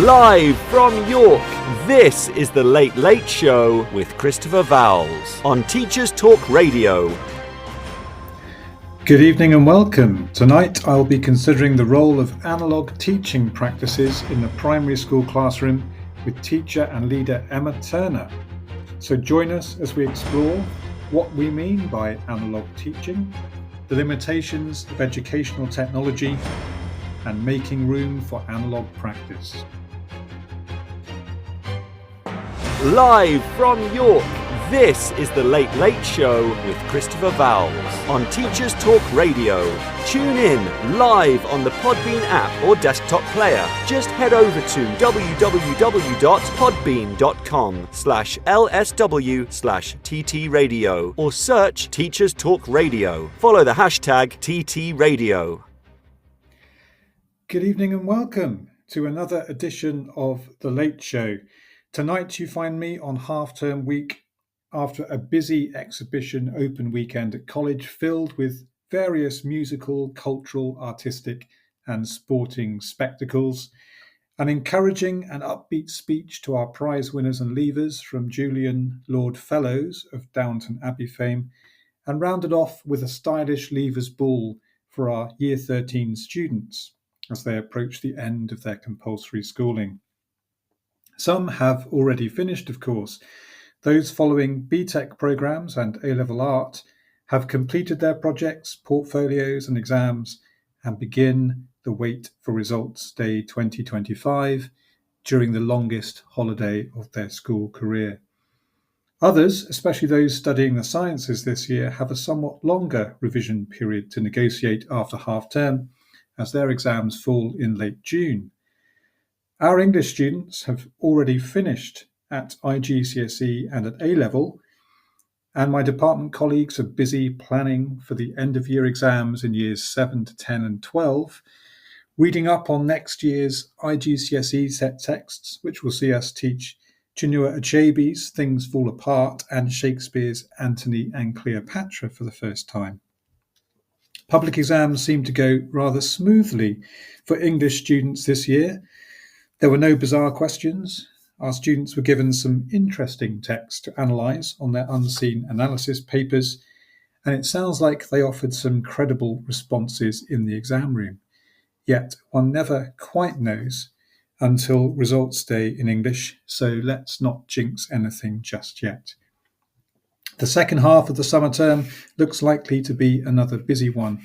Live from York, this is The Late Late Show with Christopher Vowles on Teachers Talk Radio. Good evening and welcome. Tonight I'll be considering the role of analogue teaching practices in the primary school classroom with teacher and leader Emma Turner. So join us as we explore what we mean by analogue teaching, the limitations of educational technology, and making room for analogue practice. Live from York, this is The Late Late Show with Christopher Vowles on Teachers Talk Radio. Tune in live on the Podbean app or desktop player. Just head over to www.podbean.com/lsw/ttradio or search Teachers Talk Radio. Follow the hashtag TTRadio. Good evening and welcome to another edition of The Late Show. Tonight you find me on half-term week after a busy exhibition open weekend at college filled with various musical, cultural, artistic and sporting spectacles. An encouraging and upbeat speech to our prize winners and leavers from Julian Lord Fellows of Downton Abbey fame, and rounded off with a stylish leavers ball for our Year 13 students as they approach the end of their compulsory schooling. Some have already finished, of course. Those following BTEC programs and A-level art have completed their projects, portfolios and exams and begin the wait for results day 2025 during the longest holiday of their school career. Others, especially those studying the sciences this year, have a somewhat longer revision period to negotiate after half-term as their exams fall in late June. Our English students have already finished at IGCSE and at A-level, and my department colleagues are busy planning for the end-of-year exams in years 7 to 10 and 12, reading up on next year's IGCSE set texts, which will see us teach Chinua Achebe's Things Fall Apart and Shakespeare's Antony and Cleopatra for the first time. Public exams seem to go rather smoothly for English students this year. There were no bizarre questions. Our students were given some interesting text to analyse on their unseen analysis papers, and it sounds like they offered some credible responses in the exam room. Yet one never quite knows until results day in English, so let's not jinx anything just yet. The second half of the summer term looks likely to be another busy one.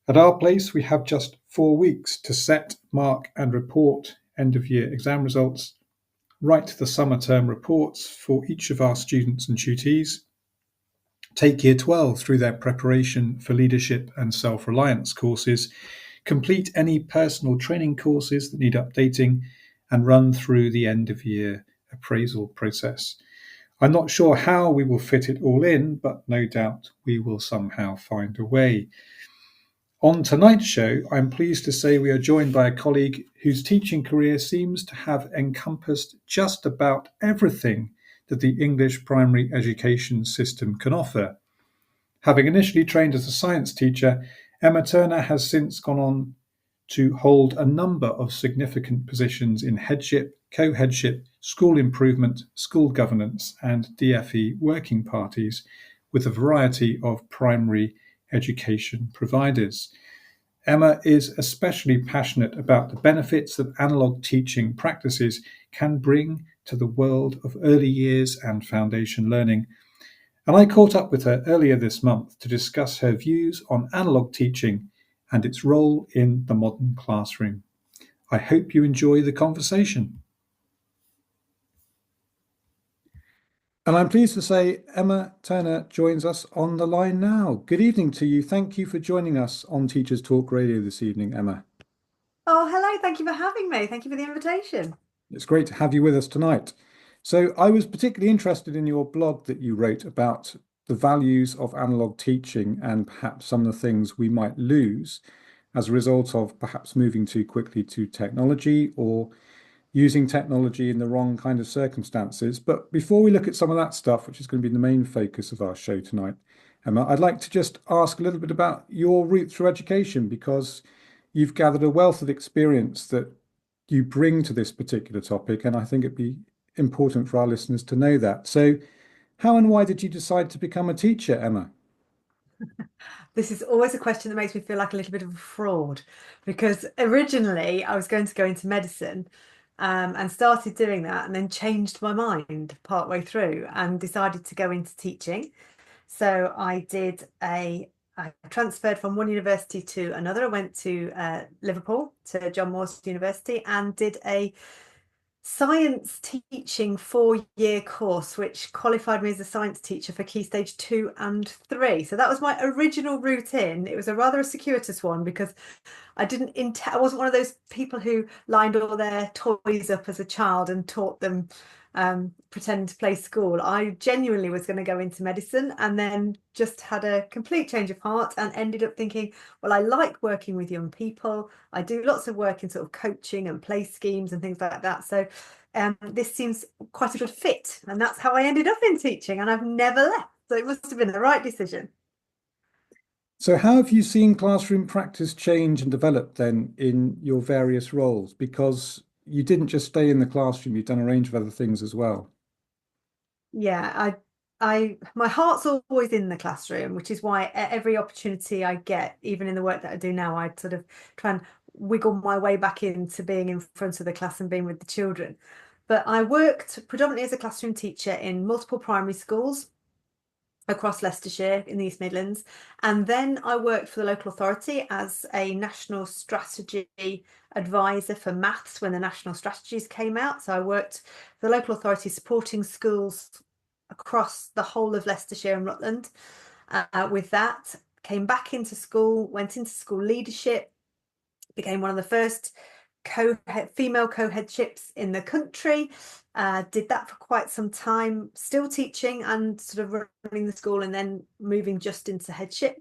At our place, we have just 4 weeks to set, mark and report end-of-year exam results, write the summer term reports for each of our students and tutees, take Year 12 through their preparation for leadership and self-reliance courses, complete any personal training courses that need updating, and run through the end-of-year appraisal process. I'm not sure how we will fit it all in, but no doubt we will somehow find a way. On tonight's show, I'm pleased to say we are joined by a colleague whose teaching career seems to have encompassed just about everything that the English primary education system can offer. Having initially trained as a science teacher, Emma Turner has since gone on to hold a number of significant positions in headship, co-headship, school improvement, school governance, and DFE working parties with a variety of primary education providers. Emma is especially passionate about the benefits that analogue teaching practices can bring to the world of early years and foundation learning. And I caught up with her earlier this month to discuss her views on analogue teaching and its role in the modern classroom. I hope you enjoy the conversation. And I'm pleased to say Emma Turner joins us on the line now. Good evening to you. Thank you for joining us on Teachers Talk Radio this evening, Emma. Oh, hello. Thank you for having me. Thank you for the invitation. It's great to have you with us tonight. So I was particularly interested in your blog that you wrote about the values of analogue teaching and perhaps some of the things we might lose as a result of perhaps moving too quickly to technology or using technology in the wrong kind of circumstances. But before we look at some of that stuff, which is going to be the main focus of our show tonight, Emma, I'd like to just ask a little bit about your route through education, because you've gathered a wealth of experience that you bring to this particular topic, and I think it'd be important for our listeners to know that. So, how and why did you decide to become a teacher, Emma? This is always a question that makes me feel like a little bit of a fraud, because originally I was going to go into medicine, and started doing that, and then changed my mind partway through and decided to go into teaching. So I transferred from one university to another. I went to Liverpool to John Moores University and did a science teaching 4-year course, which qualified me as a science teacher for Key Stage 2 and 3. So that was my original route in. It was a rather a circuitous one because I wasn't one of those people who lined all their toys up as a child and taught them pretending to play school. I genuinely was going to go into medicine, and then just had a complete change of heart and ended up thinking, well, I like working with young people. I do lots of work in sort of coaching and play schemes and things like that. So this seems quite a good fit, and that's how I ended up in teaching, and I've never left. So it must have been the right decision. So, how have you seen classroom practice change and develop then in your various roles? Because you didn't just stay in the classroom, you've done a range of other things as well. Yeah, my heart's always in the classroom, which is why every opportunity I get, even in the work that I do now, I sort of try and wiggle my way back into being in front of the class and being with the children. But I worked predominantly as a classroom teacher in multiple primary schools across Leicestershire in the East Midlands. And then I worked for the local authority as a national strategy advisor for maths when the national strategies came out. So I worked for the local authority supporting schools across the whole of Leicestershire and Rutland with that. Came back into school, went into school leadership, became one of the first female co-headships in the country. Did that for quite some time, still teaching and sort of running the school, and then moving just into headship,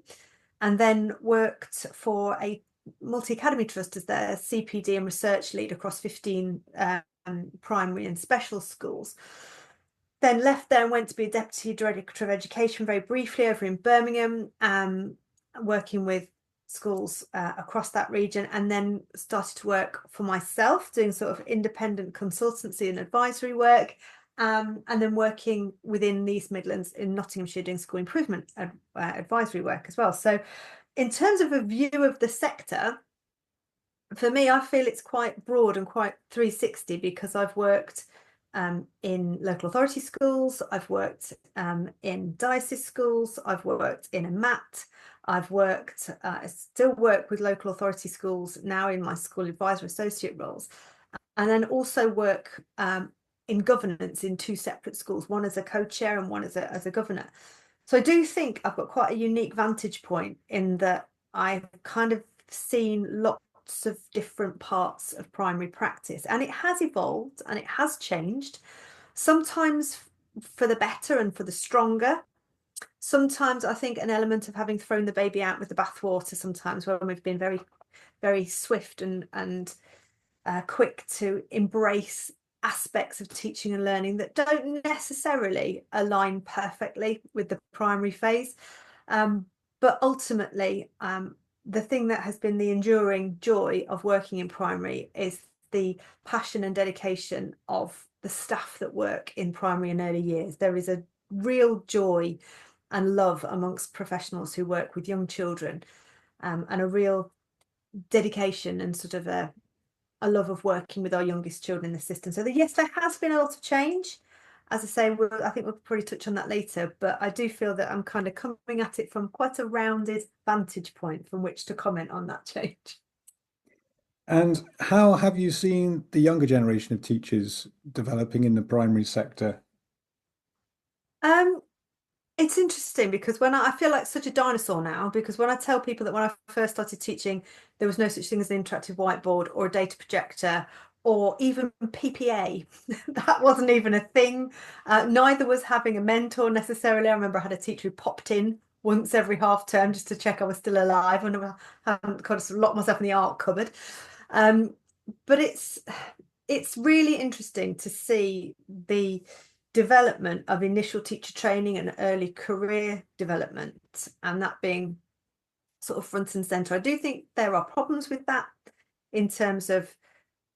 and then worked for a multi-academy trust as their CPD and research lead across 15 primary and special schools. Then left there and went to be a deputy director of education very briefly over in Birmingham, working with schools across that region, and then started to work for myself doing sort of independent consultancy and advisory work, and then working within the East Midlands in Nottinghamshire doing school improvement advisory work as well. So in terms of a view of the sector, for me, I feel it's quite broad and quite 360 because I've worked in local authority schools, I've worked in diocese schools, I've worked in a MAT, I still work with local authority schools now in my school advisor associate roles, and then also work in governance in 2 separate schools, one as a co-chair and one as a governor. So I do think I've got quite a unique vantage point in that I've kind of seen lots of different parts of primary practice, and it has evolved and it has changed, sometimes for the better and for the stronger. Sometimes I think an element of having thrown the baby out with the bathwater, sometimes when we've been very, very swift and quick to embrace aspects of teaching and learning that don't necessarily align perfectly with the primary phase. But ultimately, the thing that has been the enduring joy of working in primary is the passion and dedication of the staff that work in primary and early years. There is a real joy and love amongst professionals who work with young children, and a real dedication and sort of a love of working with our youngest children in the system. So yes, there has been a lot of change. As I say, I think we'll probably touch on that later, but I do feel that I'm kind of coming at it from quite a rounded vantage point from which to comment on that change. And how have you seen the younger generation of teachers developing in the primary sector? It's interesting because when I feel like such a dinosaur now, because when I tell people that when I first started teaching, there was no such thing as an interactive whiteboard or a data projector or even PPA. That wasn't even a thing. Neither was having a mentor necessarily. I remember I had a teacher who popped in once every half term just to check I was still alive, and I hadn't kind of locked myself in the art cupboard. But it's really interesting to see the development of initial teacher training and early career development, and that being sort of front and center. I do think there are problems with that in terms of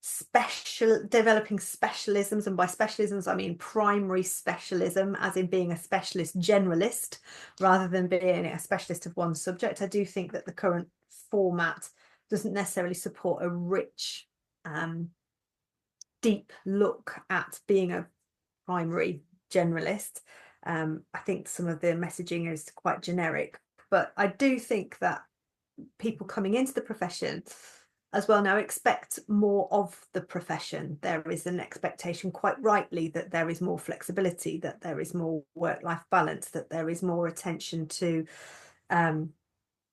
developing specialisms, and by specialisms I mean primary specialism, as in being a specialist generalist rather than being a specialist of one subject. I do think that the current format doesn't necessarily support a rich, deep look at being a primary generalist. I think some of the messaging is quite generic, but I do think that people coming into the profession as well now expect more of the profession. There is an expectation, quite rightly, that there is more flexibility, that there is more work-life balance, that there is more attention to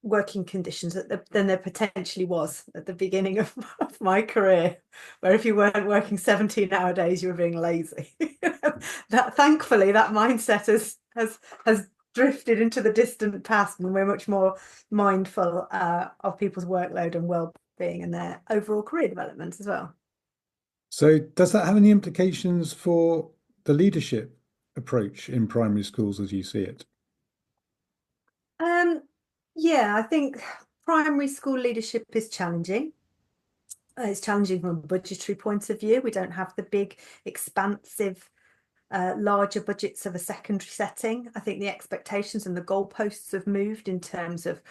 working conditions than there potentially was at the beginning of my career, where if you weren't working 17-hour days, you were being lazy. That thankfully that mindset has drifted into the distant past, and we're much more mindful of people's workload and well-being and their overall career development as well. So does that have any implications for the leadership approach in primary schools as you see it? Yeah, I think primary school leadership is challenging. It's challenging from a budgetary point of view. We don't have the big, expansive, larger budgets of a secondary setting. I think the expectations and the goalposts have moved in terms of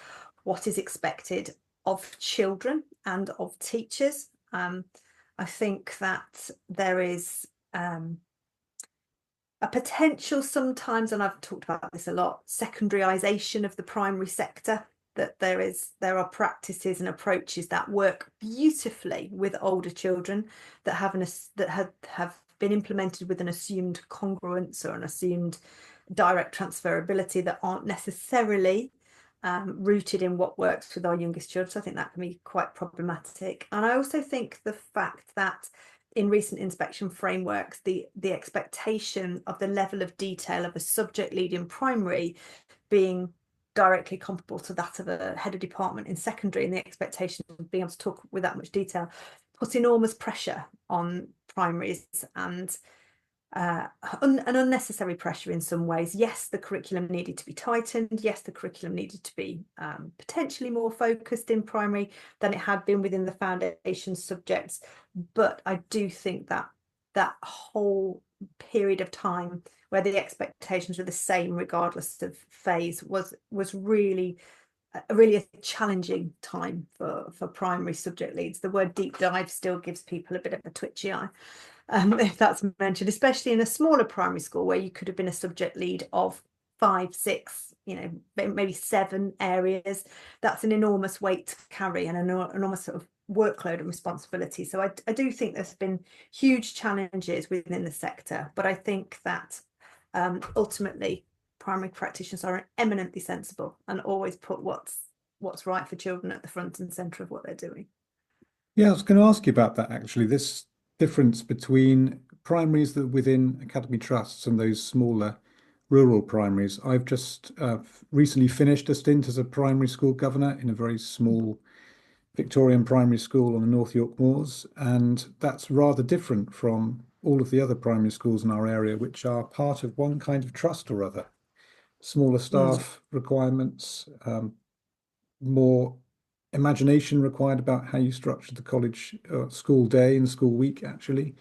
what is expected of children and of teachers. I think that there is a potential sometimes, and I've talked about this a lot, secondaryization of the primary sector, that there are practices and approaches that work beautifully with older children that have been implemented with an assumed congruence or an assumed direct transferability that aren't necessarily rooted in what works with our youngest children. So I think that can be quite problematic. And I also think the fact that in recent inspection frameworks, the expectation of the level of detail of a subject lead in primary being directly comparable to that of a head of department in secondary, and the expectation of being able to talk with that much detail puts enormous pressure on primaries, and an unnecessary pressure in some ways. Yes, the curriculum needed to be tightened. Yes, the curriculum needed to be potentially more focused in primary than it had been within the foundation subjects. But I do think that that whole period of time where the expectations were the same regardless of phase was really a challenging time for primary subject leads. The word deep dive still gives people a bit of a twitchy eye, if that's mentioned, especially in a smaller primary school where you could have been a subject lead of 5, 6, maybe 7 areas. That's an enormous weight to carry and an enormous sort of workload and responsibility. So I do think there's been huge challenges within the sector, but I think that ultimately primary practitioners are eminently sensible and always put what's right for children at the front and centre of what they're doing. Yeah, I was going to ask you about that actually, this difference between primaries that within academy trusts and those smaller rural primaries. I've just recently finished a stint as a primary school governor in a very small Victorian primary school on the North York Moors, and that's rather different from all of the other primary schools in our area, which are part of one kind of trust or other. Smaller staff requirements, more imagination required about how you structure the college school day and school week, actually.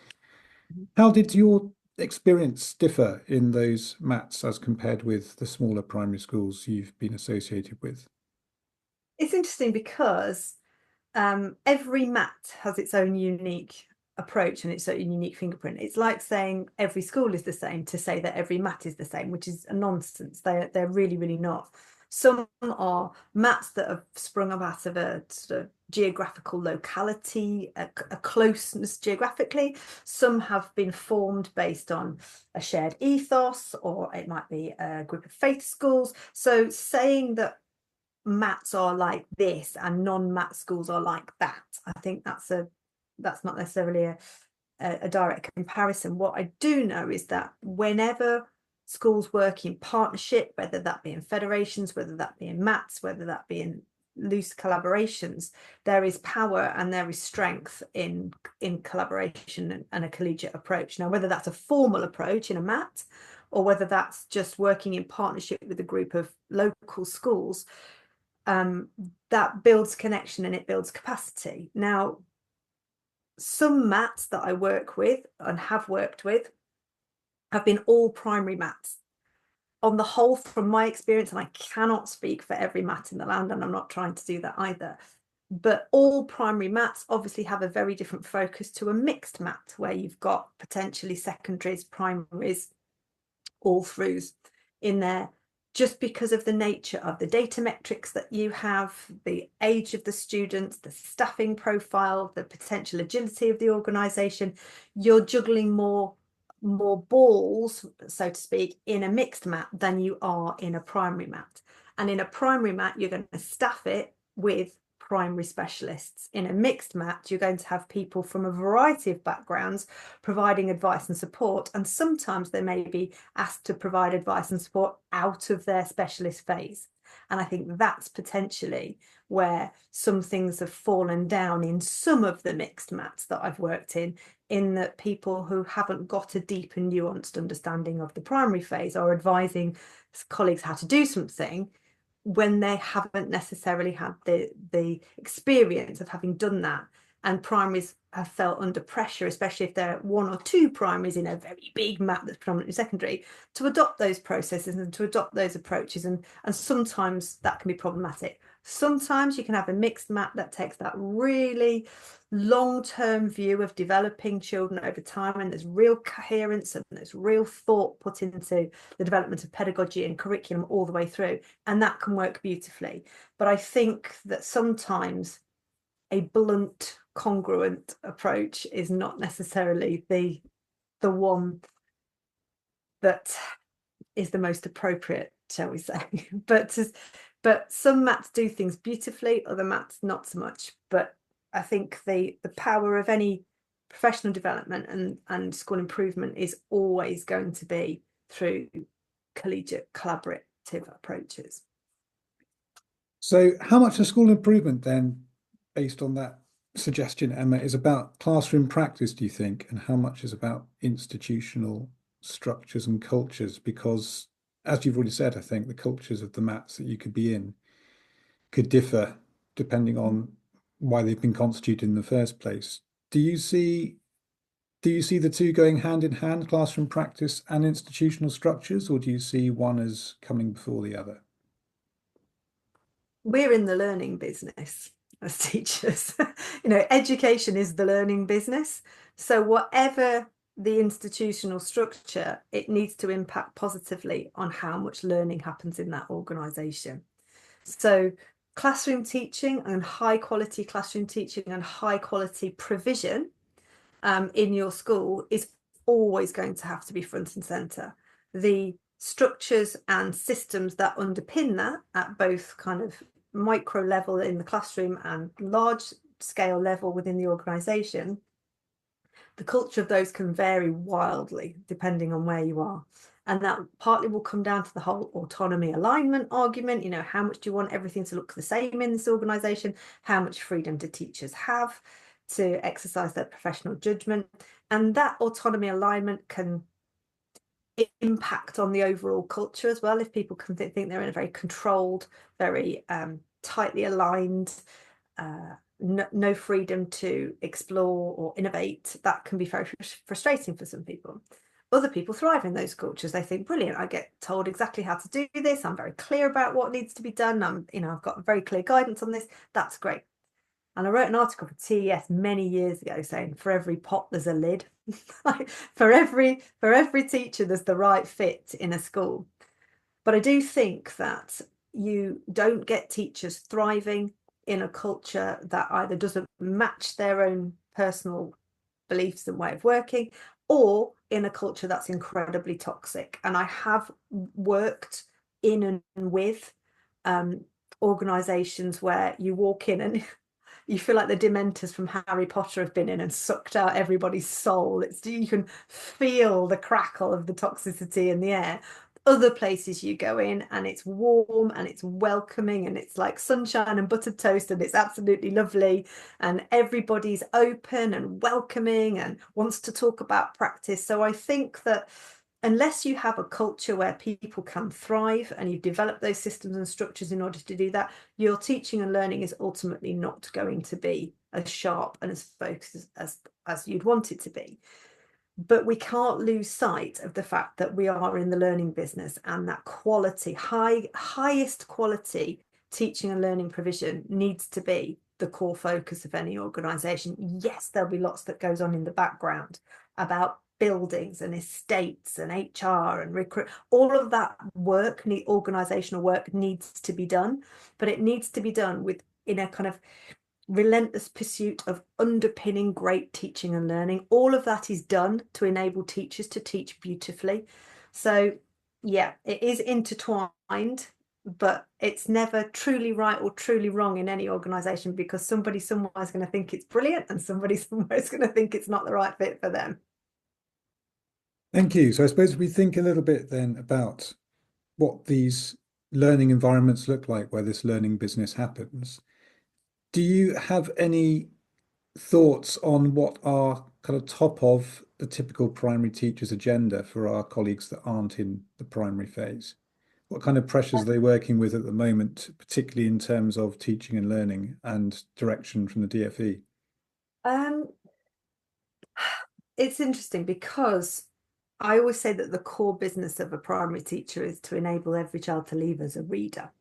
How did your experience differ in those MATs as compared with the smaller primary schools you've been associated with? It's interesting because every MAT has its own unique approach and its own unique fingerprint. It's like saying every school is the same to say that every MAT is the same, which is a nonsense. They're really, really not. Some are MATs that have sprung up out of a sort of geographical locality, a closeness geographically. Some have been formed based on a shared ethos, or it might be a group of faith schools. So saying that MATs are like this and non-MAT schools are like that, I think that's not necessarily a direct comparison. What I do know is that whenever schools work in partnership, whether that be in federations, whether that be in MATs, whether that be in loose collaborations, there is power and there is strength in collaboration and a collegiate approach. Now, whether that's a formal approach in a MAT or whether that's just working in partnership with a group of local schools, that builds connection and it builds capacity. Now, some maths that I work with and have worked with have been all primary maths. On the whole, from my experience, and I cannot speak for every math in the land, and I'm not trying to do that either, but all primary maths obviously have a very different focus to a mixed math, where you've got potentially secondaries, primaries, all throughs in there, just because of the nature of the data metrics that you have, the age of the students, the staffing profile, the potential agility of the organisation. You're juggling more balls, so to speak, in a mixed mat than you are in a primary mat. And in a primary mat, you're going to staff it with primary specialists. In a mixed mat, you're going to have people from a variety of backgrounds providing advice and support, and sometimes they may be asked to provide advice and support out of their specialist phase. And I think that's potentially where some things have fallen down in some of the mixed mats that I've worked in that people who haven't got a deep and nuanced understanding of the primary phase are advising colleagues how to do something when they haven't necessarily had the experience of having done that. And primaries have felt under pressure, especially if there are one or two primaries in a very big map that's predominantly secondary, to adopt those processes and to adopt those approaches. And sometimes that can be problematic. Sometimes you can have a mixed map that takes that really long-term view of developing children over time, and there's real coherence and there's real thought put into the development of pedagogy and curriculum all the way through, and that can work beautifully. But I think that sometimes a blunt, congruent approach is not necessarily the one that is the most appropriate, shall we say. But some mats do things beautifully, other mats not so much. But I think the power of any professional development and school improvement is always going to be through collegiate collaborative approaches. So how much of school improvement then, based on that suggestion, Emma, is about classroom practice, do you think, and how much is about institutional structures and cultures? Because as you've already said, I think the cultures of the mats that you could be in could differ depending on why they've been constituted in the first place. Do you see the two going hand in hand, classroom practice and institutional structures, or do you see one as coming before the other? We're in the learning business as teachers. Education is the learning business. So whatever the institutional structure, it needs to impact positively on how much learning happens in that organisation. So classroom teaching and high quality classroom teaching and high quality provision in your school is always going to have to be front and centre. The structures and systems that underpin that at both kind of micro level in the classroom and large scale level within the organisation, the culture of those can vary wildly depending on where you are. And that partly will come down to the whole autonomy alignment argument. How much do you want everything to look the same in this organisation? How much freedom do teachers have to exercise their professional judgment? And that autonomy alignment can impact on the overall culture as well. If people can think they're in a very controlled, very tightly aligned, no freedom to explore or innovate, that can be very frustrating for some people. Other people thrive in those cultures. They think, brilliant, I get told exactly how to do this. I'm very clear about what needs to be done. I've got very clear guidance on this. That's great. And I wrote an article for TES many years ago saying, for every pot, there's a lid. for every teacher, there's the right fit in a school. But I do think that you don't get teachers thriving in a culture that either doesn't match their own personal beliefs and way of working, or in a culture that's incredibly toxic. And I have worked in and with organisations where you walk in and you feel like the Dementors from Harry Potter have been in and sucked out everybody's soul. You can feel the crackle of the toxicity in the air. Other places you go in and it's warm and it's welcoming and it's like sunshine and buttered toast and it's absolutely lovely and everybody's open and welcoming and wants to talk about practice. So I think that unless you have a culture where people can thrive and you've developed those systems and structures in order to do that, your teaching and learning is ultimately not going to be as sharp and as focused as you'd want it to be. But we can't lose sight of the fact that we are in the learning business, and that quality, highest quality teaching and learning provision needs to be the core focus of any organisation. Yes, there'll be lots that goes on in the background about buildings and estates and HR and recruit. All of that work, organisational work, needs to be done, but it needs to be done in a kind of relentless pursuit of underpinning great teaching and learning. All of that is done to enable teachers to teach beautifully. So yeah, it is intertwined, but it's never truly right or truly wrong in any organisation, because somebody somewhere is going to think it's brilliant and somebody somewhere is going to think it's not the right fit for them. Thank you. So I suppose we think a little bit then about what these learning environments look like where this learning business happens. Do you have any thoughts on what are kind of top of the typical primary teacher's agenda for our colleagues that aren't in the primary phase? What kind of pressures are they working with at the moment, particularly in terms of teaching and learning and direction from the DFE? It's interesting, because I always say that the core business of a primary teacher is to enable every child to leave as a reader.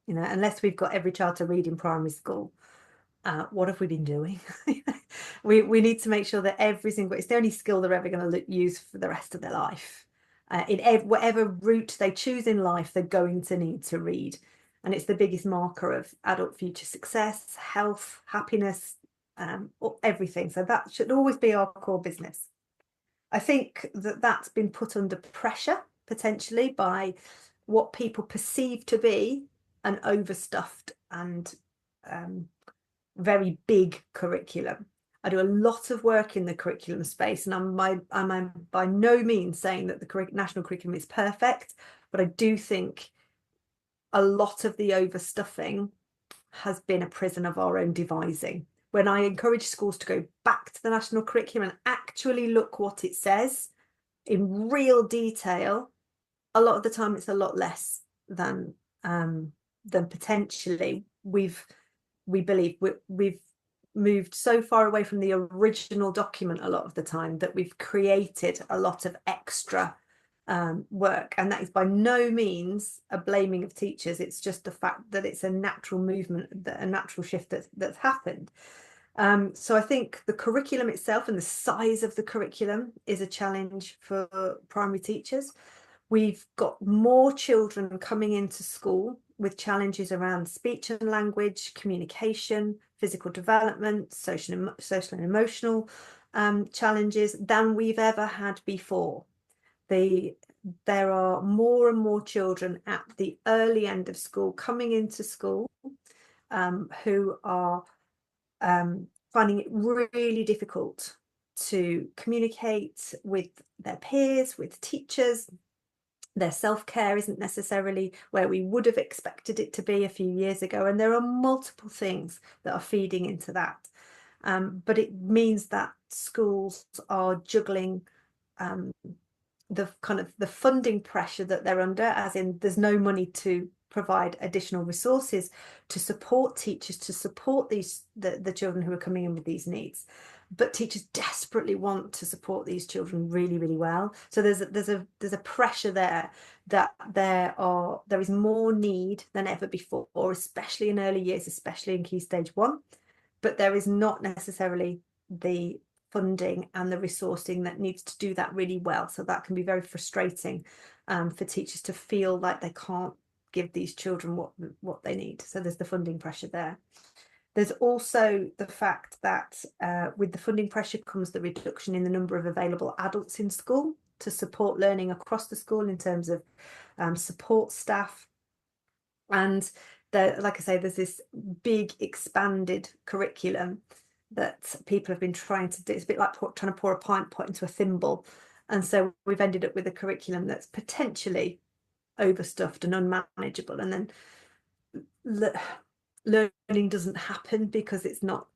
You know, unless we've got every child to read in primary school, what have we been doing? we need to make sure that it's the only skill they're ever going to use for the rest of their life. Whatever route they choose in life, they're going to need to read. And it's the biggest marker of adult future success, health, happiness, everything. So that should always be our core business. I think that that's been put under pressure, potentially, by what people perceive to be an overstuffed and very big curriculum. I do a lot of work in the curriculum space, and I'm by no means saying that the national curriculum is perfect, but I do think a lot of the overstuffing has been a prison of our own devising. When I encourage schools to go back to the national curriculum and actually look what it says in real detail, a lot of the time it's a lot less than potentially we believe. We've moved so far away from the original document a lot of the time that we've created a lot of extra work, and that is by no means a blaming of teachers. It's just the fact that it's a natural movement, a natural shift that's happened. So I think the curriculum itself and the size of the curriculum is a challenge for primary teachers. We've got more children coming into school with challenges around speech and language, communication, physical development, social and emotional challenges than we've ever had before. There are more and more children at the early end of school coming into school who are finding it really difficult to communicate with their peers, with teachers. Their self-care isn't necessarily where we would have expected it to be a few years ago, and there are multiple things that are feeding into that. But it means that schools are juggling the kind of the funding pressure that they're under, as in there's no money to provide additional resources to support teachers, to support the children who are coming in with these needs. But teachers desperately want to support these children really, really well. So there's a pressure there that there is more need than ever before, especially in early years, especially in Key Stage 1. But there is not necessarily the funding and the resourcing that needs to do that really well. So that can be very frustrating for teachers to feel like they can't give these children what they need. So there's the funding pressure there. There's also the fact that with the funding pressure comes the reduction in the number of available adults in school to support learning across the school in terms of support staff. And like I say, there's this big expanded curriculum that people have been trying to do. It's a bit like trying to pour a pint pot into a thimble. And so we've ended up with a curriculum that's potentially overstuffed and unmanageable. And then learning doesn't happen because it's not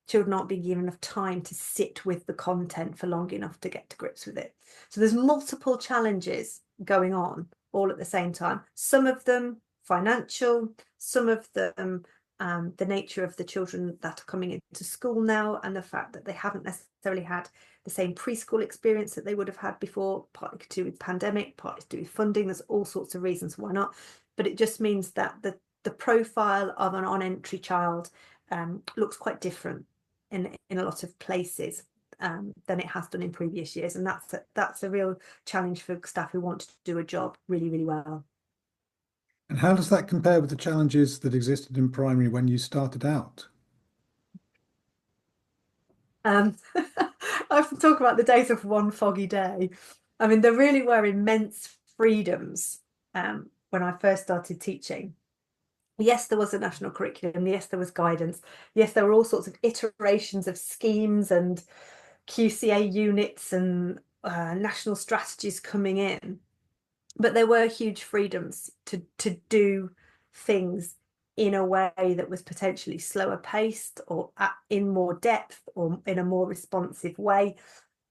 children aren't being given enough time to sit with the content for long enough to get to grips with it. So there's multiple challenges going on all at the same time. Some of them financial, some of them the nature of the children that are coming into school now, and the fact that they haven't necessarily had the same preschool experience that they would have had before, partly to do with pandemic, partly to do with funding. There's all sorts of reasons why not. But it just means that the profile of an on-entry child looks quite different in a lot of places than it has done in previous years. And that's a real challenge for staff who want to do a job really, really well. And how does that compare with the challenges that existed in primary when you started out? I often talk about the days of one foggy day. I mean, there really were immense freedoms when I first started teaching. Yes, there was a national curriculum. Yes, there was guidance. Yes, there were all sorts of iterations of schemes and QCA units and national strategies coming in. But there were huge freedoms to do things in a way that was potentially slower paced or in more depth or in a more responsive way.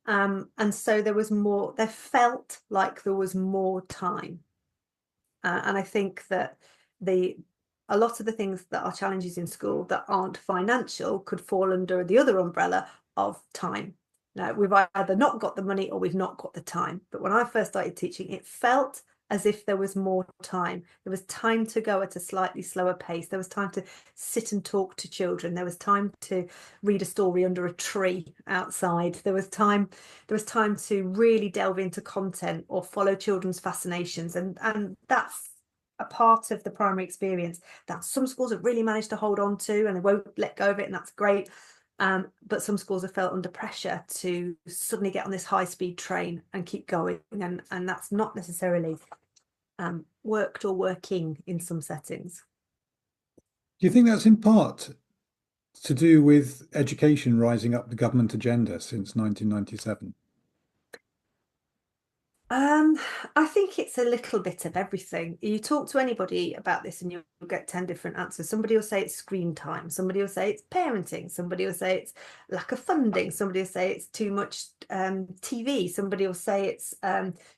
And so there felt like there was more time. And I think that a lot of the things that are challenges in school that aren't financial could fall under the other umbrella of time. Now, we've either not got the money or we've not got the time. But when I first started teaching, it felt as if there was more time. There was time to go at a slightly slower pace. There was time to sit and talk to children. There was time to read a story under a tree outside. There was time to really delve into content or follow children's fascinations. And that's a part of the primary experience that some schools have really managed to hold on to, and they won't let go of it, and that's great. But some schools have felt under pressure to suddenly get on this high-speed train and keep going, and that's not necessarily worked or working in some settings. Do you think that's in part to do with education rising up the government agenda since 1997? I think it's a little bit of everything. You talk to anybody about this and you'll get 10 different answers. Somebody will say it's screen time. Somebody will say it's parenting. Somebody will say it's lack of funding. Somebody will say it's too much TV. Somebody will say it's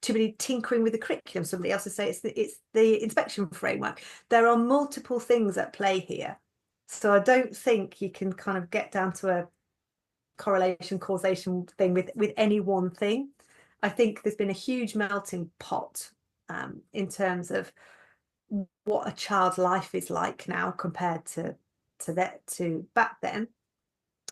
too many tinkering with the curriculum. Somebody else will say it's the inspection framework. There are multiple things at play here. So I don't think you can kind of get down to a correlation causation thing with any one thing. I think there's been a huge melting pot in terms of what a child's life is like now compared to back then,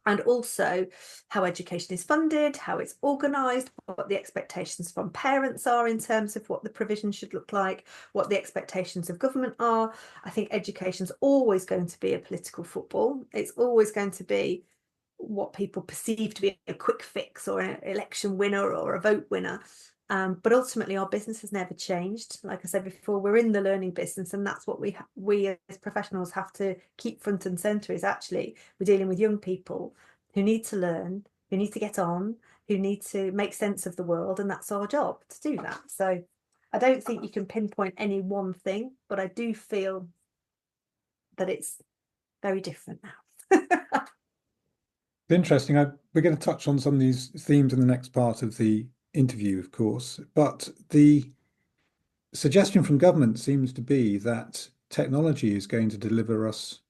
and also how education is funded, how it's organised, what the expectations from parents are in terms of what the provision should look like, what the expectations of government are. I think education's always going to be a political football. It's always going to be what people perceive to be a quick fix or an election winner or a vote winner. But ultimately, our business has never changed. Like I said before, we're in the learning business, and that's what we as professionals have to keep front and centre. Is actually we're dealing with young people who need to learn, who need to get on, who need to make sense of the world, and that's our job to do that. So I don't think you can pinpoint any one thing, but I do feel that it's very different now. Interesting. We're going to touch on some of these themes in the next part of the interview, of course, but the suggestion from government seems to be that technology is going to deliver us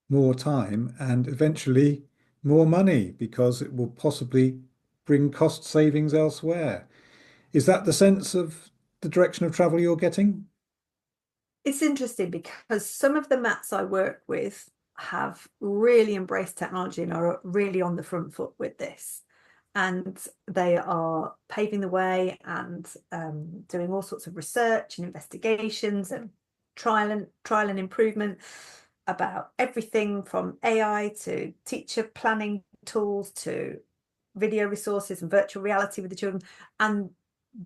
more time and eventually more money because it will possibly bring cost savings elsewhere. Is that the sense of the direction of travel you're getting? It's interesting because some of the mats I work with have really embraced technology and are really on the front foot with this. And they are paving the way and doing all sorts of research and investigations and trial and improvement about everything from AI to teacher planning tools to video resources and virtual reality with the children. And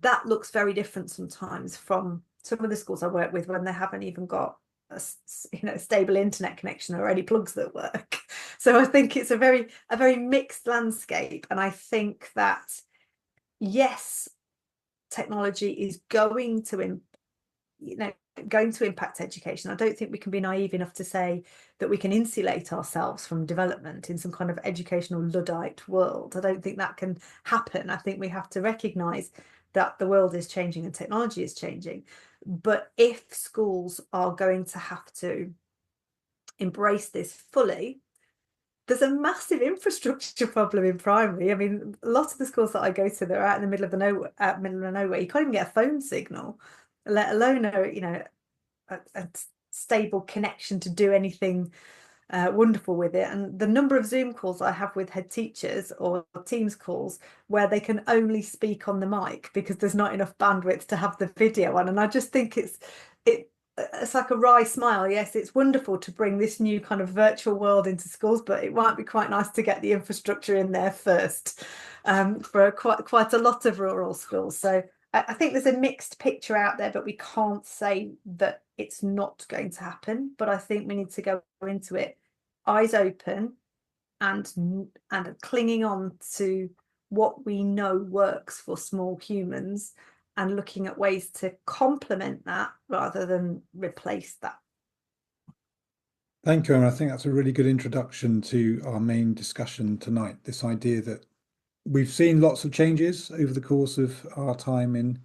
that looks very different sometimes from some of the schools I work with when they haven't even got a stable internet connection or any plugs that work. So I think it's a very mixed landscape, and I think that yes, technology is going to going to impact education. I don't think we can be naive enough to say that we can insulate ourselves from development in some kind of educational Luddite world. I don't think that can happen. I think we have to recognise that the world is changing and technology is changing. But if schools are going to have to embrace this fully, there's a massive infrastructure problem in primary. I mean, lots of the schools that I go to, they're out in the middle of nowhere. You can't even get a phone signal, let alone a stable connection to do anything wonderful with it. And the number of Zoom calls I have with head teachers or Teams calls where they can only speak on the mic because there's not enough bandwidth to have the video on. And I just think it's like a wry smile. Yes, it's wonderful to bring this new kind of virtual world into schools, but it might be quite nice to get the infrastructure in there first for quite a lot of rural schools. So I think there's a mixed picture out there, but we can't say that it's not going to happen. But I think we need to go into it eyes open and clinging on to what we know works for small humans and looking at ways to complement that rather than replace that. Thank you, Emma. I think that's a really good introduction to our main discussion tonight. This idea that we've seen lots of changes over the course of our time in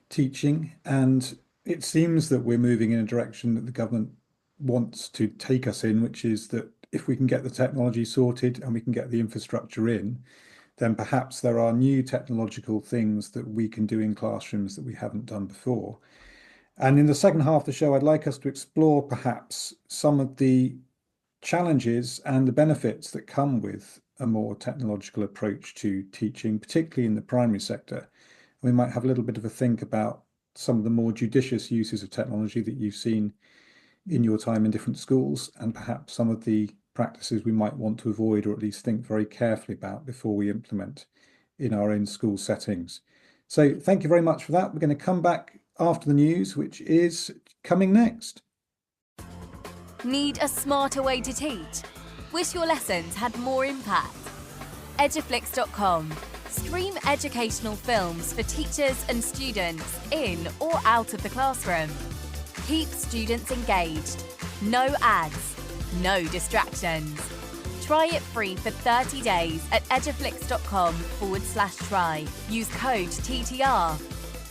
teaching, and it seems that we're moving in a direction that the government wants to take us in, which is that if we can get the technology sorted and we can get the infrastructure in, then perhaps there are new technological things that we can do in classrooms that we haven't done before. And in the second half of the show, I'd like us to explore perhaps some of the challenges and the benefits that come with a more technological approach to teaching, particularly in the primary sector. We might have a little bit of a think about some of the more judicious uses of technology that you've seen in your time in different schools, and perhaps some of the practices we might want to avoid or at least think very carefully about before we implement in our own school settings. So thank you very much for that. We're going to come back after the news, which is coming next. Need a smarter way to teach? Wish your lessons had more impact? Eduflix.com. Stream educational films for teachers and students in or out of the classroom. Keep students engaged. No ads. No distractions. Try it free for 30 days at eduflix.com/try. Use code TTR.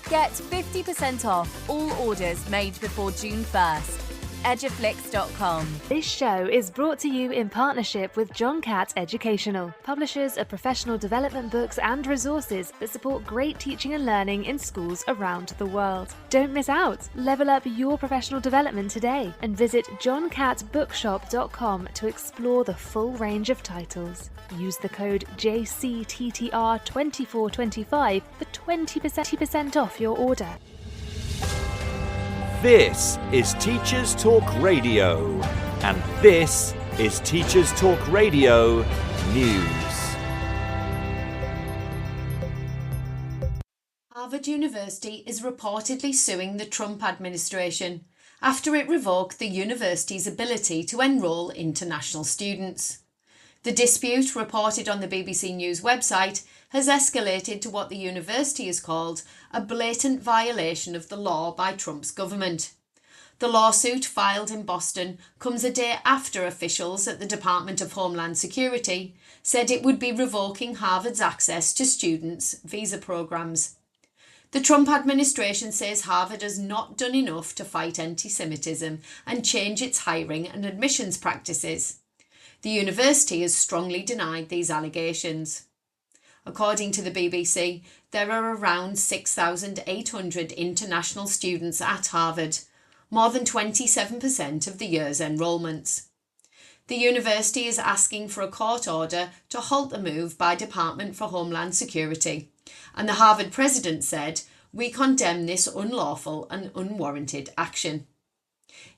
Get 50% off all orders made before June 1st. Eduflix.com. This show is brought to you in partnership with John Catt Educational, publishers of professional development books and resources that support great teaching and learning in schools around the world. Don't miss out. Level up your professional development today and visit johncattbookshop.com to explore the full range of titles. Use the code JCTTR2425 for 20% off your order. This is Teachers Talk Radio, and this is Teachers Talk Radio News. Harvard University is reportedly suing the Trump administration after it revoked the university's ability to enrol international students. The dispute, reported on the BBC News website, has escalated to what the university has called a blatant violation of the law by Trump's government. The lawsuit, filed in Boston, comes a day after officials at the Department of Homeland Security said it would be revoking Harvard's access to students' visa programs. The Trump administration says Harvard has not done enough to fight anti-Semitism and change its hiring and admissions practices. The university has strongly denied these allegations. According to the BBC, there are around 6,800 international students at Harvard, more than 27% of the year's enrolments. The university is asking for a court order to halt the move by Department for Homeland Security, and the Harvard president said, "We condemn this unlawful and unwarranted action."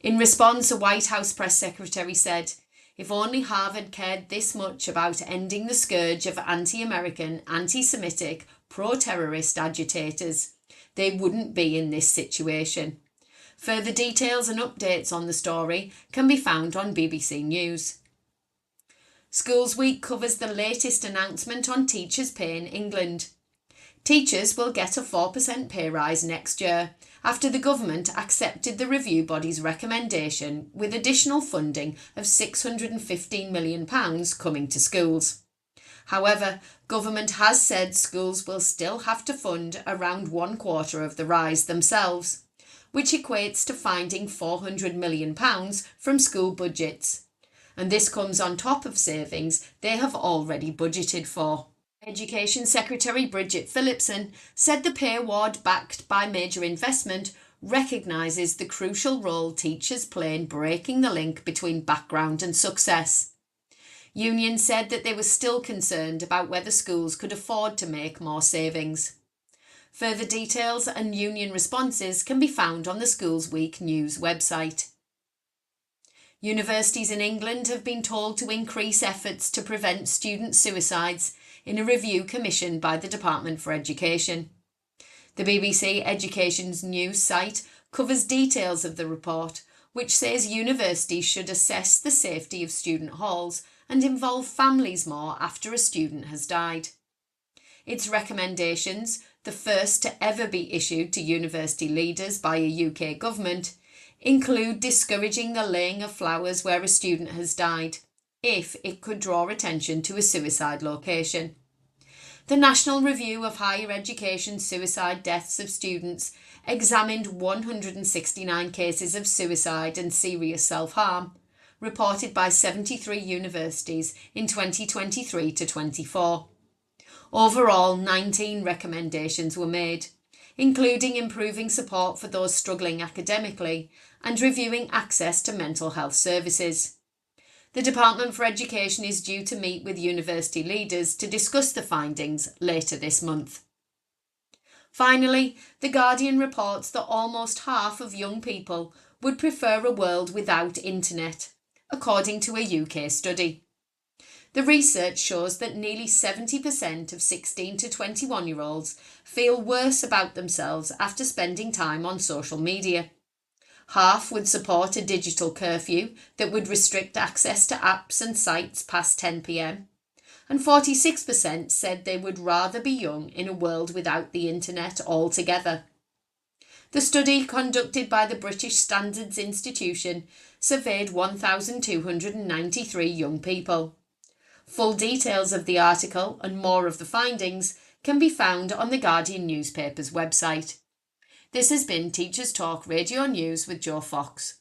In response, a White House press secretary said, "If only Harvard cared this much about ending the scourge of anti-American, anti-Semitic, pro-terrorist agitators, they wouldn't be in this situation." Further details and updates on the story can be found on BBC News. Schools Week covers the latest announcement on teachers' pay in England. Teachers will get a 4% pay rise next year after the government accepted the review body's recommendation with additional funding of £615 million coming to schools. However, government has said schools will still have to fund around 1/4 of the rise themselves, which equates to finding £400 million from school budgets. And this comes on top of savings they have already budgeted for. Education Secretary Bridget Phillipson said the pay award, backed by major investment, recognises the crucial role teachers play in breaking the link between background and success. Union said that they were still concerned about whether schools could afford to make more savings. Further details and union responses can be found on the Schools Week news website. Universities in England have been told to increase efforts to prevent student suicides in a review commissioned by the Department for Education. The BBC Education's news site covers details of the report, which says universities should assess the safety of student halls and involve families more after a student has died. Its recommendations, the first to ever be issued to university leaders by a UK government, include discouraging the laying of flowers where a student has died, if it could draw attention to a suicide location. The National Review of Higher Education Suicide Deaths of Students examined 169 cases of suicide and serious self-harm, reported by 73 universities in 2023 to 24. Overall, 19 recommendations were made, including improving support for those struggling academically and reviewing access to mental health services. The Department for Education is due to meet with university leaders to discuss the findings later this month. Finally, The Guardian reports that almost half of young people would prefer a world without internet, according to a UK study. The research shows that nearly 70% of 16 to 21-year-olds feel worse about themselves after spending time on social media. Half would support a digital curfew that would restrict access to apps and sites past 10 p.m, and 46% said they would rather be young in a world without the internet altogether. The study, conducted by the British Standards Institution, surveyed 1,293 young people. Full details of the article and more of the findings can be found on the Guardian newspaper's website. This has been Teachers Talk Radio News with Joe Fox.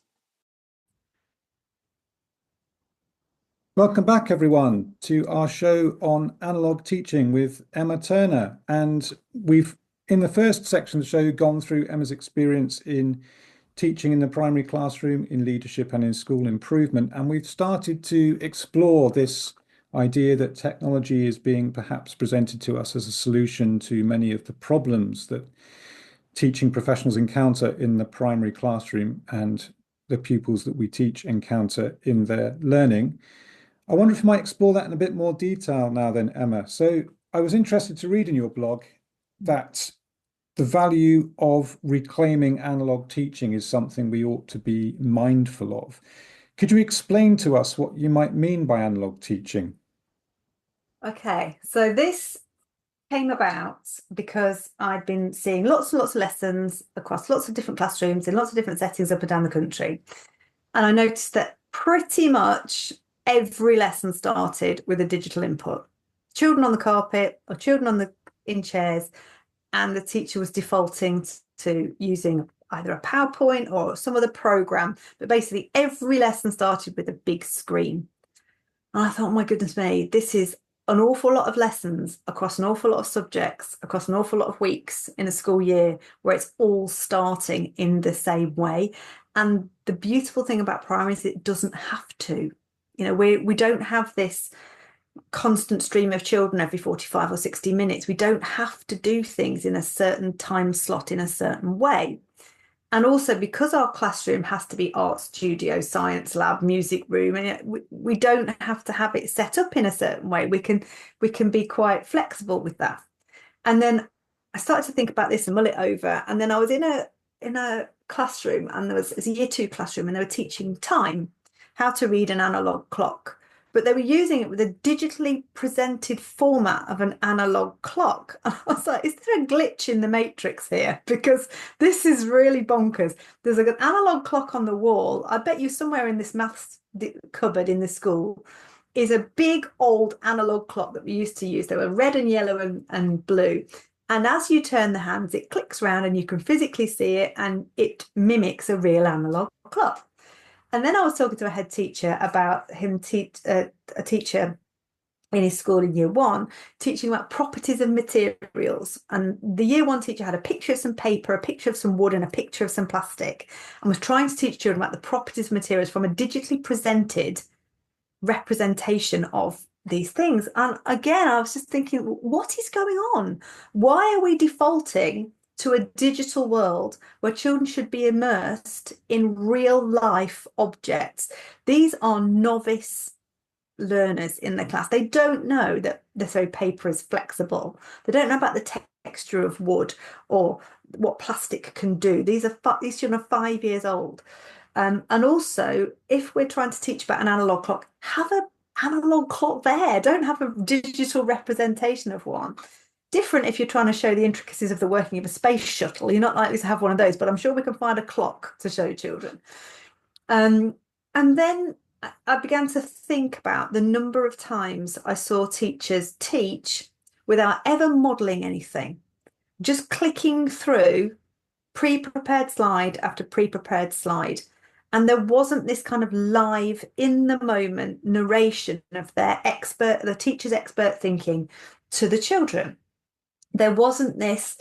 Welcome back, everyone, to our show on analogue teaching with Emma Turner. And we've, in the first section of the show, gone through Emma's experience in teaching in the primary classroom, in leadership and in school improvement. And we've started to explore this idea that technology is being perhaps presented to us as a solution to many of the problems that teaching professionals encounter in the primary classroom and the pupils that we teach encounter in their learning. I wonder if you might explore that in a bit more detail now then, Emma. So I was interested to read in your blog that the value of reclaiming analogue teaching is something we ought to be mindful of. Could you explain to us what you might mean by analogue teaching? Okay, so this came about because I'd been seeing lots and lots of lessons across lots of different classrooms in lots of different settings up and down the country. And I noticed that pretty much every lesson started with a digital input. Children on the carpet or children in chairs, and the teacher was defaulting to using either a PowerPoint or some other program. But basically every lesson started with a big screen. And I thought, oh my goodness me, this is an awful lot of lessons across an awful lot of subjects, across an awful lot of weeks in a school year, where it's all starting in the same way. And the beautiful thing about primary is it doesn't have to. You know, we don't have this constant stream of children every 45 or 60 minutes. We don't have to do things in a certain time slot in a certain way. And also, because our classroom has to be art studio, science lab, music room, and we don't have to have it set up in a certain way. We can be quite flexible with that. And then I started to think about this and mull it over. And then I was in a classroom, and it's a year 2 classroom, and they were teaching time, how to read an analogue clock but they were using it with a digitally presented format of an analog clock. And I was like, is there a glitch in the matrix here? Because this is really bonkers. There's like an analog clock on the wall. I bet you somewhere in this maths cupboard in the school is a big old analog clock that we used to use. They were red and yellow and blue. And as you turn the hands, it clicks around and you can physically see it, and it mimics a real analog clock. And then I was talking to a head teacher about him, a teacher in his school in year one, teaching about properties of materials. And the year one teacher had a picture of some paper, a picture of some wood, and a picture of some plastic, and was trying to teach children about the properties of materials from a digitally presented representation of these things. And again, I was just thinking, what is going on? Why are we defaulting to a digital world where children should be immersed in real life objects? These are novice learners in the class. They don't know that the paper is flexible. They don't know about the texture of wood or what plastic can do. These children are 5 years old. And also, if we're trying to teach about an analog clock, have an analog clock there. Don't have a digital representation of one. Different if you're trying to show the intricacies of the working of a space shuttle. You're not likely to have one of those, but I'm sure we can find a clock to show children. And then I began to think about the number of times I saw teachers teach without ever modelling anything, just clicking through pre-prepared slide after pre-prepared slide. And there wasn't this kind of live, in the moment narration of the teacher's expert thinking to the children. There wasn't this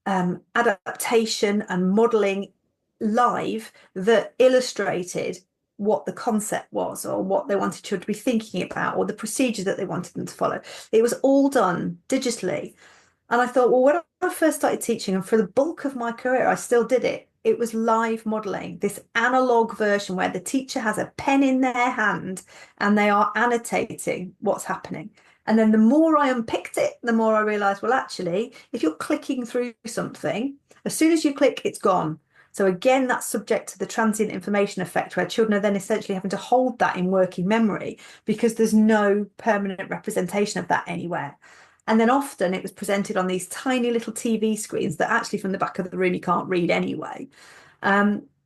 adaptation and modelling live that illustrated what the concept was, or what they wanted children to be thinking about, or the procedure that they wanted them to follow. It was all done digitally. And I thought, well, when I first started teaching, and for the bulk of my career, I still did it, it was live modelling, this analog version where the teacher has a pen in their hand and they are annotating what's happening. And then the more I unpicked it, the more I realised, well, actually, if you're clicking through something, as soon as you click, it's gone. So again, that's subject to the transient information effect, where children are then essentially having to hold that in working memory because there's no permanent representation of that anywhere. And then often it was presented on these tiny little TV screens that actually from the back of the room you can't read anyway.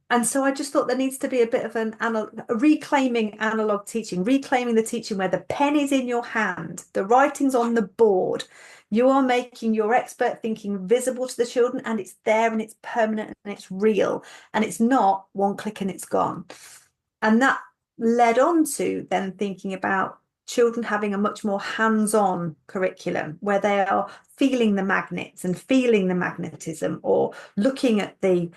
And so I just thought there needs to be a bit of reclaiming analog teaching, reclaiming the teaching where the pen is in your hand, the writing's on the board. You are making your expert thinking visible to the children, and it's there and it's permanent and it's real, and it's not one click and it's gone. And that led on to then thinking about children having a much more hands-on curriculum where they are feeling the magnets and feeling the magnetism, or looking at the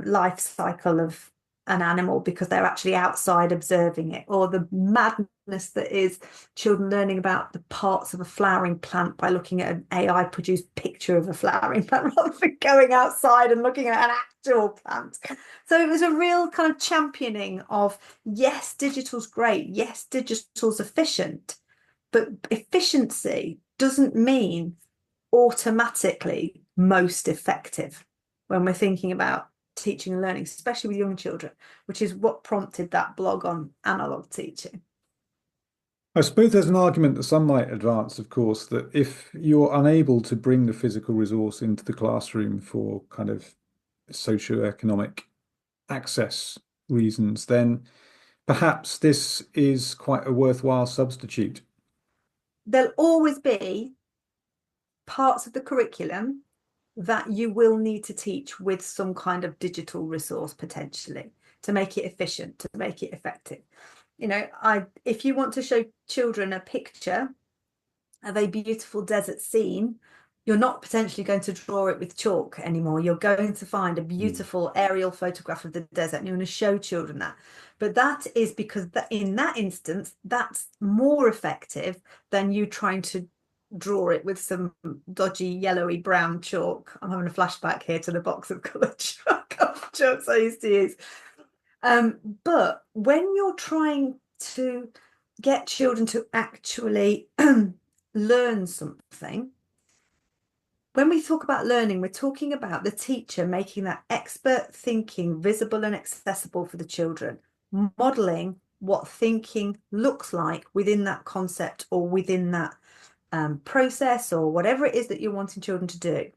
life cycle of an animal because they're actually outside observing it, or the madness that is children learning about the parts of a flowering plant by looking at an AI produced picture of a flowering plant rather than going outside and looking at an actual plant. So it was a real kind of championing of, yes, digital's great, yes, digital's efficient, but efficiency doesn't mean automatically most effective when we're thinking about teaching and learning, especially with young children, which is what prompted that blog on analog teaching. I suppose there's an argument that some might advance, of course, that if you're unable to bring the physical resource into the classroom for kind of socioeconomic access reasons, then perhaps this is quite a worthwhile substitute. There'll always be parts of the curriculum that you will need to teach with some kind of digital resource potentially to make it efficient, to make it effective. You know, if you want to show children a picture of a beautiful desert scene, you're not potentially going to draw it with chalk anymore. You're going to find a beautiful aerial photograph of the desert and you're going to show children that. But that is because in that instance, that's more effective than you trying to draw it with some dodgy yellowy brown chalk. I'm having a flashback here to the box of coloured chalks I used to use. But when you're trying to get children to actually learn something, when we talk about learning, we're talking about the teacher making that expert thinking visible and accessible for the children, modelling what thinking looks like within that concept or within that process or whatever it is that you're wanting children to do.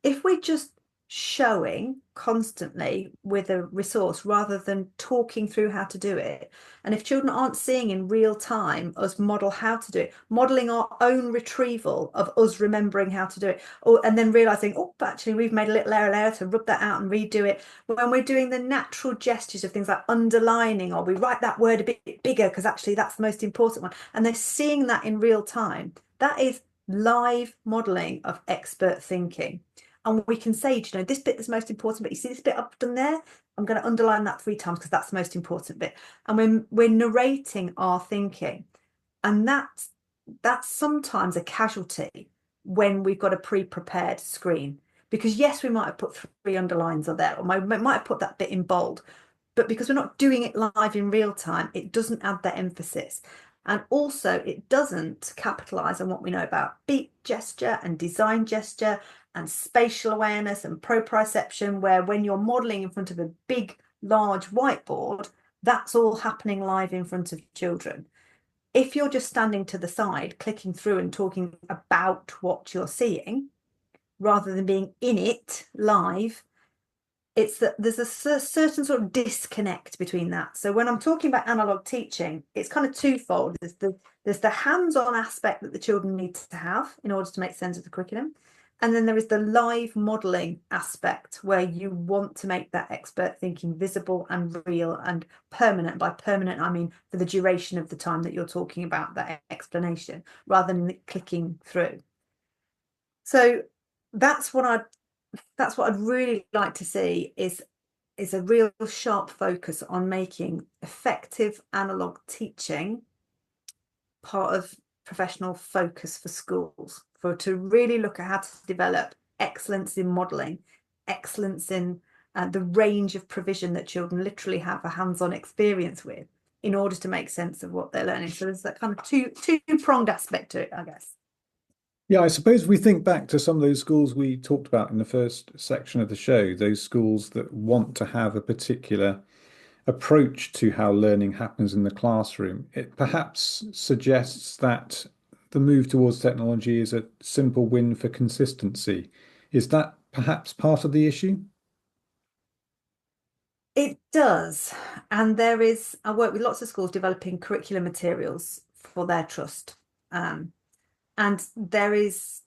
If we're just showing constantly with a resource rather than talking through how to do it, and if children aren't seeing in real time us model how to do it, modeling our own retrieval of us remembering how to do it, and then realizing, oh, actually we've made a little error to rub that out and redo it, when we're doing the natural gestures of things like underlining, or we write that word a bit bigger because actually that's the most important one, and they're seeing that in real time, that is live modeling of expert thinking. And we can say, you know, this bit is most important, but you see this bit I've done there? I'm going to underline that 3 times because that's the most important bit. And we're narrating our thinking. And that's sometimes a casualty when we've got a pre-prepared screen. Because yes, we might have put 3 underlines on there, or might have put that bit in bold. But because we're not doing it live in real time, it doesn't add that emphasis. And also, it doesn't capitalize on what we know about beat gesture and design gesture and spatial awareness and proprioception, where when you're modeling in front of a big, large whiteboard, that's all happening live in front of children. If you're just standing to the side, clicking through and talking about what you're seeing, rather than being in it live, it's that there's a certain sort of disconnect between that. So when I'm talking about analog teaching, it's kind of twofold. There's the hands-on aspect that the children need to have in order to make sense of the curriculum. And then there is the live modeling aspect where you want to make that expert thinking visible and real and permanent. By permanent, I mean for the duration of the time that you're talking about that explanation, rather than clicking through. So that's what I'd really like to see is a real sharp focus on making effective analog teaching part of professional focus for schools, to really look at how to develop excellence in modelling, excellence in the range of provision that children literally have a hands-on experience with in order to make sense of what they're learning. So there's that kind of two-pronged aspect to it, I guess. Yeah, I suppose we think back to some of those schools we talked about in the first section of the show, those schools that want to have a particular approach to how learning happens in the classroom. It perhaps suggests that the move towards technology is a simple win for consistency. Is that perhaps part of the issue? It does. And I work with lots of schools developing curriculum materials for their trust. And there is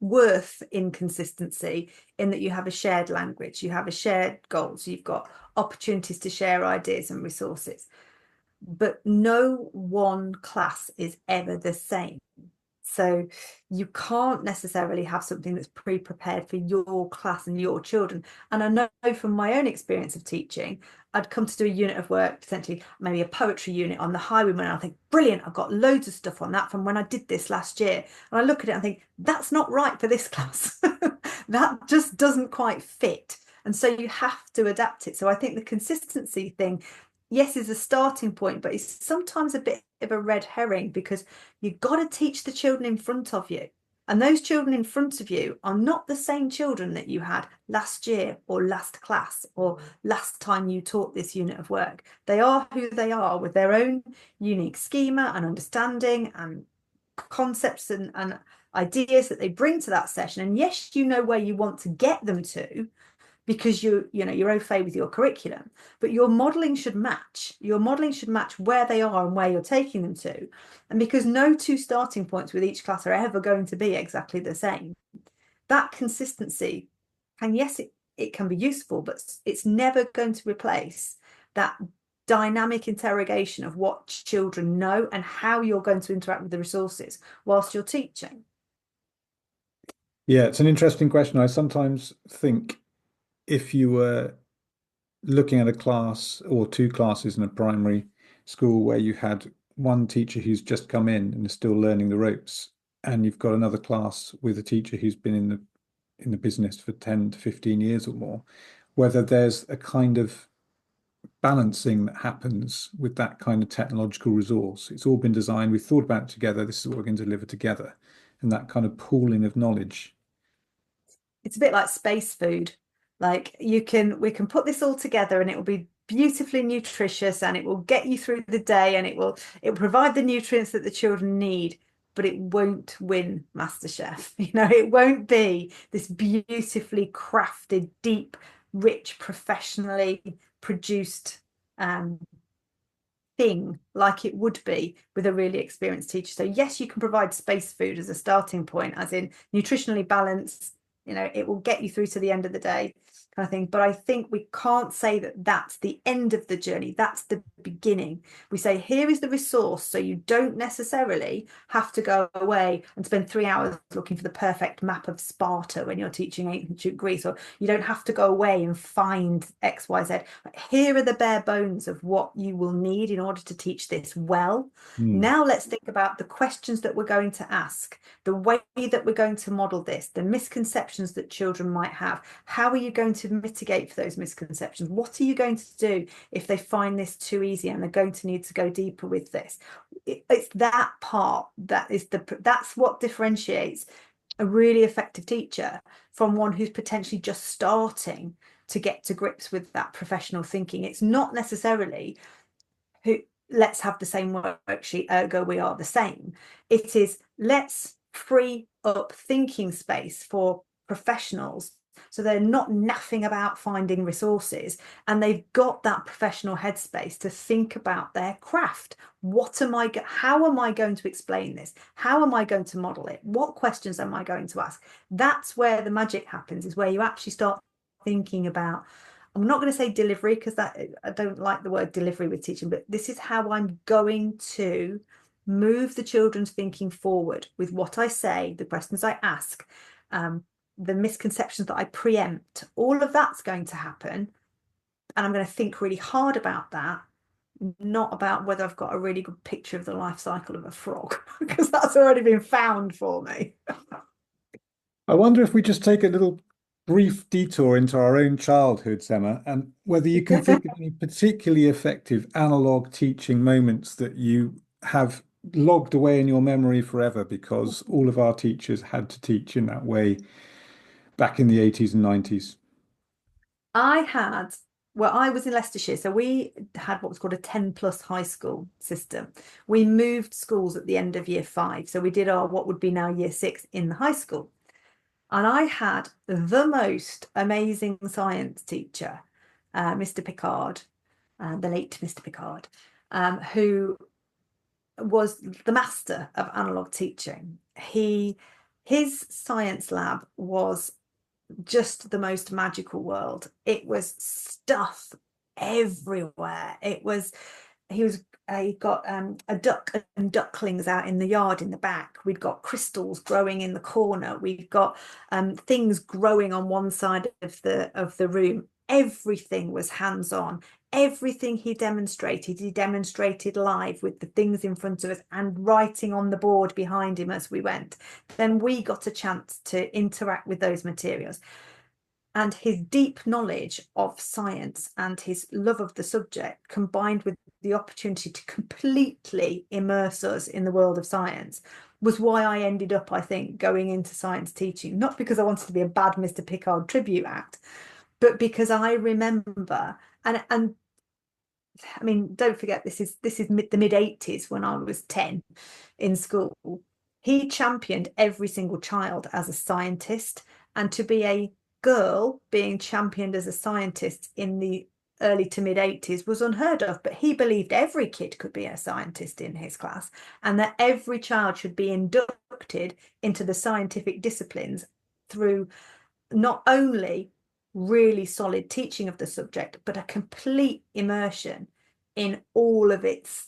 worth in consistency in that you have a shared language, you have a shared goals, you've got opportunities to share ideas and resources. But no one class is ever the same. So you can't necessarily have something that's pre-prepared for your class and your children. And I know from my own experience of teaching, I'd come to do a unit of work, potentially maybe a poetry unit on the Highwayman, and I think, brilliant, I've got loads of stuff on that from when I did this last year. And I look at it and think, that's not right for this class. That just doesn't quite fit. And so you have to adapt it. So I think the consistency thing, yes, is a starting point, but it's sometimes a bit of a red herring, because you've got to teach the children in front of you. And those children in front of you are not the same children that you had last year or last class or last time you taught this unit of work. They are who they are, with their own unique schema and understanding and concepts and ideas that they bring to that session. And yes, you know where you want to get them to, because you're au fait with your curriculum, but your modeling should match. Your modeling should match where they are and where you're taking them to. And because no 2 starting points with each class are ever going to be exactly the same, that consistency, and yes, it can be useful, but it's never going to replace that dynamic interrogation of what children know and how you're going to interact with the resources whilst you're teaching. Yeah, it's an interesting question. I sometimes think, if you were looking at a class or 2 classes in a primary school where you had one teacher who's just come in and is still learning the ropes, and you've got another class with a teacher who's been in the business for 10 to 15 years or more, whether there's a kind of balancing that happens with that kind of technological resource. It's all been designed, we've thought about it together, this is what we're going to deliver together, and that kind of pooling of knowledge. It's a bit like space food. Like we can put this all together and it will be beautifully nutritious, and it will get you through the day, and it will provide the nutrients that the children need, but it won't win MasterChef. It won't be this beautifully crafted, deep, rich, professionally produced thing like it would be with a really experienced teacher. So yes, you can provide space food as a starting point, as in nutritionally balanced, it will get you through to the end of the day kind of thing. But I think we can't say that that's the end of the journey. That's the beginning. We say, here is the resource, so you don't necessarily have to go away and spend 3 hours looking for the perfect map of Sparta when you're teaching ancient Greece, or you don't have to go away and find X, Y, Z. Here are the bare bones of what you will need in order to teach this well. Now let's think about the questions that we're going to ask, the way that we're going to model this, the misconceptions that children might have. How are you going to mitigate for those misconceptions? What are you going to do if they find this too easy and they're going to need to go deeper with this? It's that part that's what differentiates a really effective teacher from one who's potentially just starting to get to grips with that professional thinking. It's not necessarily let's have the same worksheet, ergo we are the same. It is, let's free up thinking space for professionals, so they're not naffing about finding resources, and they've got that professional headspace to think about their craft. How am I going to explain this? How am I going to model it? What questions am I going to ask? That's where the magic happens, is where you actually start thinking about, I'm not going to say delivery, because I don't like the word delivery with teaching, but this is how I'm going to move the children's thinking forward with what I say, the questions I ask, the misconceptions that I preempt. All of that's going to happen, and I'm going to think really hard about that, not about whether I've got a really good picture of the life cycle of a frog, because that's already been found for me. I wonder if we just take a little brief detour into our own childhoods, Emma, and whether you can think of any particularly effective analog teaching moments that you have logged away in your memory forever, because all of our teachers had to teach in that way back in the 80s and 90s. I was in Leicestershire, so we had what was called a 10+ high school system. We moved schools at the end of year 5, so we did our what would be now year 6 in the high school. And I had the most amazing science teacher, Mr. Pickard, the late Mr. Pickard, who was the master of analog teaching. His science lab was just the most magical world. It was stuff everywhere. He got a duck and ducklings out in the yard in the back. We'd got crystals growing in the corner. We've got things growing on one side of the room. Everything was hands-on. Everything he demonstrated live with the things in front of us and writing on the board behind him as we went. Then we got a chance to interact with those materials. And his deep knowledge of science and his love of the subject, combined with the opportunity to completely immerse us in the world of science, was why I ended up, I think, going into science teaching. Not because I wanted to be a bad Mr. Pickard tribute act, but because I remember, and I mean, don't forget, this is the mid-80s when I was 10 in school. He championed every single child as a scientist, and to be a girl being championed as a scientist in the early to mid-80s was unheard of. But he believed every kid could be a scientist in his class, and that every child should be inducted into the scientific disciplines through not only really solid teaching of the subject, but a complete immersion in all of its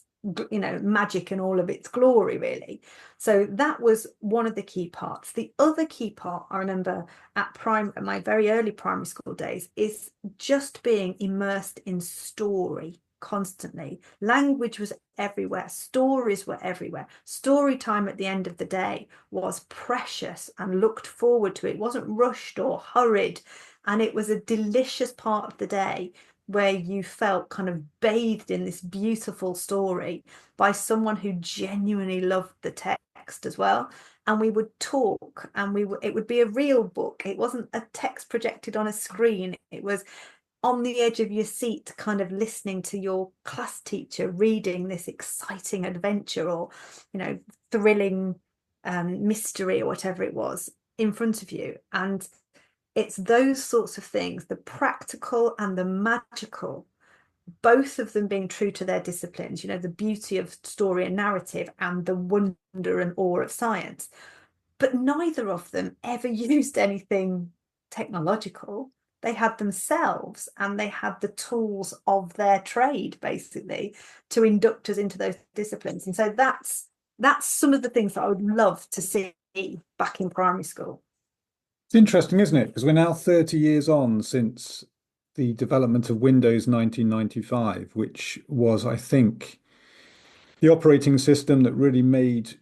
magic and all of its glory, really. So that was one of the key parts. The other key part I remember at my very early primary school days is just being immersed in story constantly. Language was everywhere. Stories were everywhere. Story time at the end of the day was precious and looked forward to. It wasn't rushed or hurried, and it was a delicious part of the day where you felt kind of bathed in this beautiful story by someone who genuinely loved the text as well. And we would talk, and it would be a real book. It wasn't a text projected on a screen. It was on the edge of your seat, kind of listening to your class teacher reading this exciting adventure or, thrilling mystery or whatever it was in front of you. And it's those sorts of things, the practical and the magical, both of them being true to their disciplines, the beauty of story and narrative and the wonder and awe of science. But neither of them ever used anything technological. They had themselves and they had the tools of their trade, basically, to induct us into those disciplines. And so that's some of the things that I would love to see back in primary school. It's interesting, isn't it? Because we're now 30 years on since the development of Windows 1995, which was, I think, the operating system that really made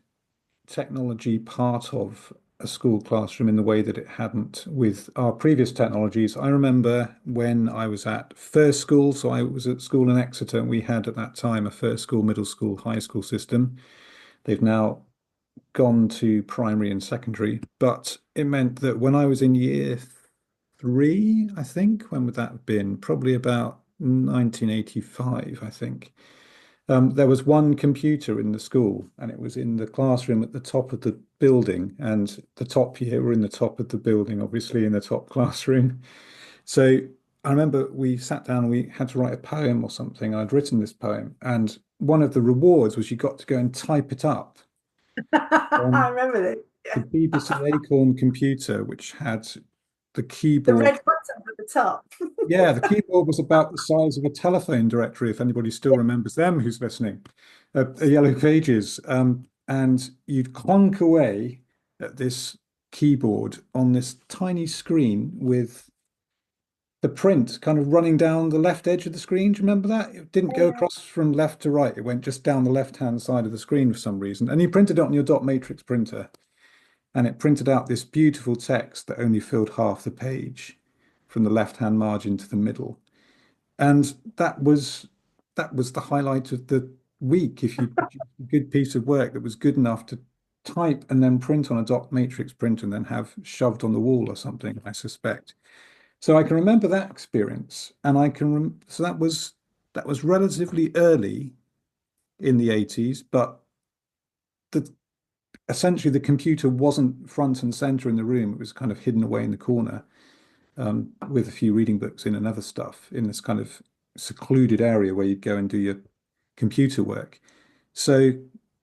technology part of a school classroom in the way that it hadn't with our previous technologies. I remember when I was at first school, so I was at school in Exeter, and we had at that time a first school, middle school, high school system. They've now gone to primary and secondary, but it meant that when I was in year 3, I think, when would that have been? Probably about 1985, I think. There was one computer in the school, and it was in the classroom at the top of the building. And the top here were in the top of the building, obviously in the top classroom. So I remember we sat down and we had to write a poem or something. I'd written this poem, and one of the rewards was you got to go and type it up I remember this. the BBC Acorn computer, which had the The keyboard. red button at the top. Yeah, the keyboard was about the size of a telephone directory, if anybody still remembers them who's listening, Yellow Pages. And you'd clonk away at this keyboard on this tiny screen with the print kind of running down the left edge of the screen. Do you remember that? It didn't go across from left to right. It went just down the left-hand side of the screen for some reason. And you printed it on your dot matrix printer. And it printed out this beautiful text that only filled half the page from the left-hand margin to the middle. And that was the highlight of the week. If you produced a good piece of work that was good enough to type and then print on a dot matrix printer and then have shoved on the wall or something, I suspect. So I can remember that experience, and so that was relatively early in the 80s, but essentially the computer wasn't front and center in the room. It was kind of hidden away in the corner, with a few reading books in and other stuff in this kind of secluded area where you'd go and do your computer work. So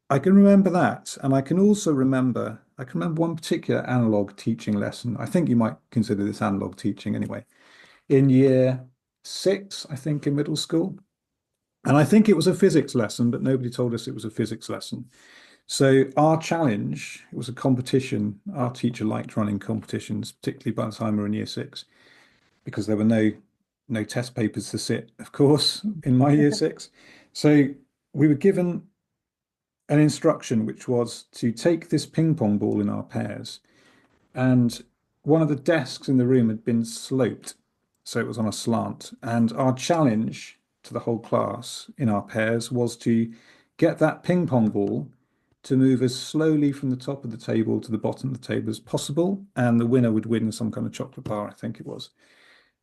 I can remember that, and I can remember one particular analog teaching lesson. I think you might consider this analog teaching anyway. In year 6, I think, in middle school. And I think it was a physics lesson, but nobody told us it was a physics lesson. So our challenge, it was a competition. Our teacher liked running competitions, particularly by the time we were in year 6, because there were no test papers to sit, of course, in my year 6. So we were given an instruction, which was to take this ping pong ball in our pairs. And one of the desks in the room had been sloped, so it was on a slant. And our challenge to the whole class in our pairs was to get that ping pong ball to move as slowly from the top of the table to the bottom of the table as possible, and the winner would win some kind of chocolate bar, I think it was.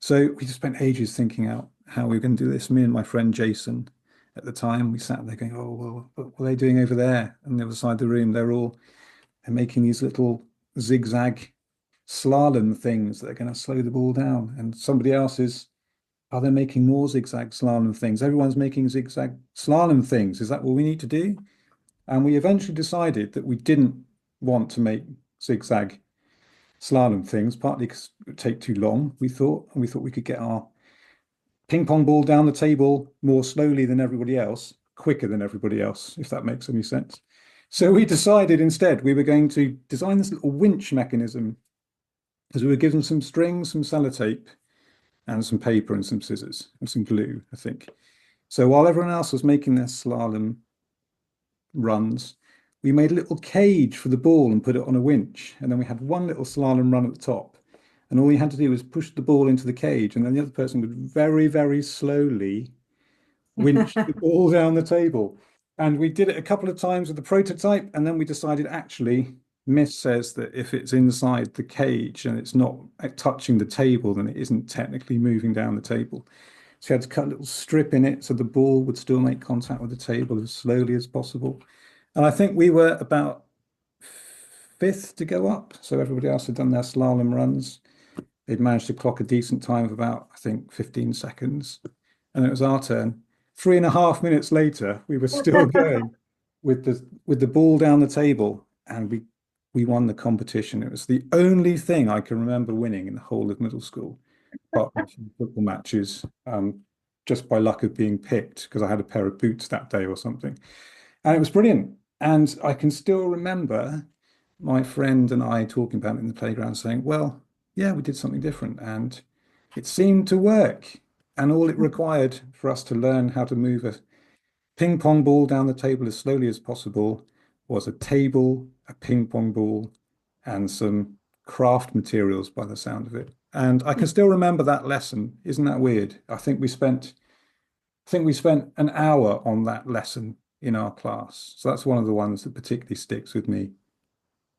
So we just spent ages thinking out how we were going to do this. Me and my friend Jason, at the time, we sat there going, oh, well, what are they doing over there? On the other side of the room, they're making these little zigzag slalom things that are going to slow the ball down. And somebody else are they making more zigzag slalom things? Everyone's making zigzag slalom things. Is that what we need to do? And we eventually decided that we didn't want to make zigzag slalom things, partly because it would take too long, we thought, and we thought we could get our ping pong ball down the table more slowly than everybody else, quicker than everybody else, if that makes any sense. So we decided instead we were going to design this little winch mechanism, because we were given some string, some sellotape, and some paper and some scissors and some glue, I think. So while everyone else was making their slalom runs, we made a little cage for the ball and put it on a winch. And then we had one little slalom run at the top. And all you had to do was push the ball into the cage, and then the other person would very, very slowly winch the ball down the table. And we did it a couple of times with the prototype, and then we decided, actually, Miss says that if it's inside the cage and it's not touching the table, then it isn't technically moving down the table. So you had to cut a little strip in it so the ball would still make contact with the table as slowly as possible. And I think we were about fifth to go up. So everybody else had done their slalom runs. They'd managed to clock a decent time of about, I think, 15 seconds. And it was our turn. 3.5 minutes later, we were still going with the ball down the table, and we won the competition. It was the only thing I can remember winning in the whole of middle school, apart from some football matches, just by luck of being picked because I had a pair of boots that day or something. And it was brilliant. And I can still remember my friend and I talking about it in the playground saying, well, yeah, we did something different and it seemed to work. And all it required for us to learn how to move a ping pong ball down the table as slowly as possible was a table, a ping pong ball, and some craft materials by the sound of it. And I can still remember that lesson. Isn't that weird? I think we spent an hour on that lesson in our class. So that's one of the ones that particularly sticks with me.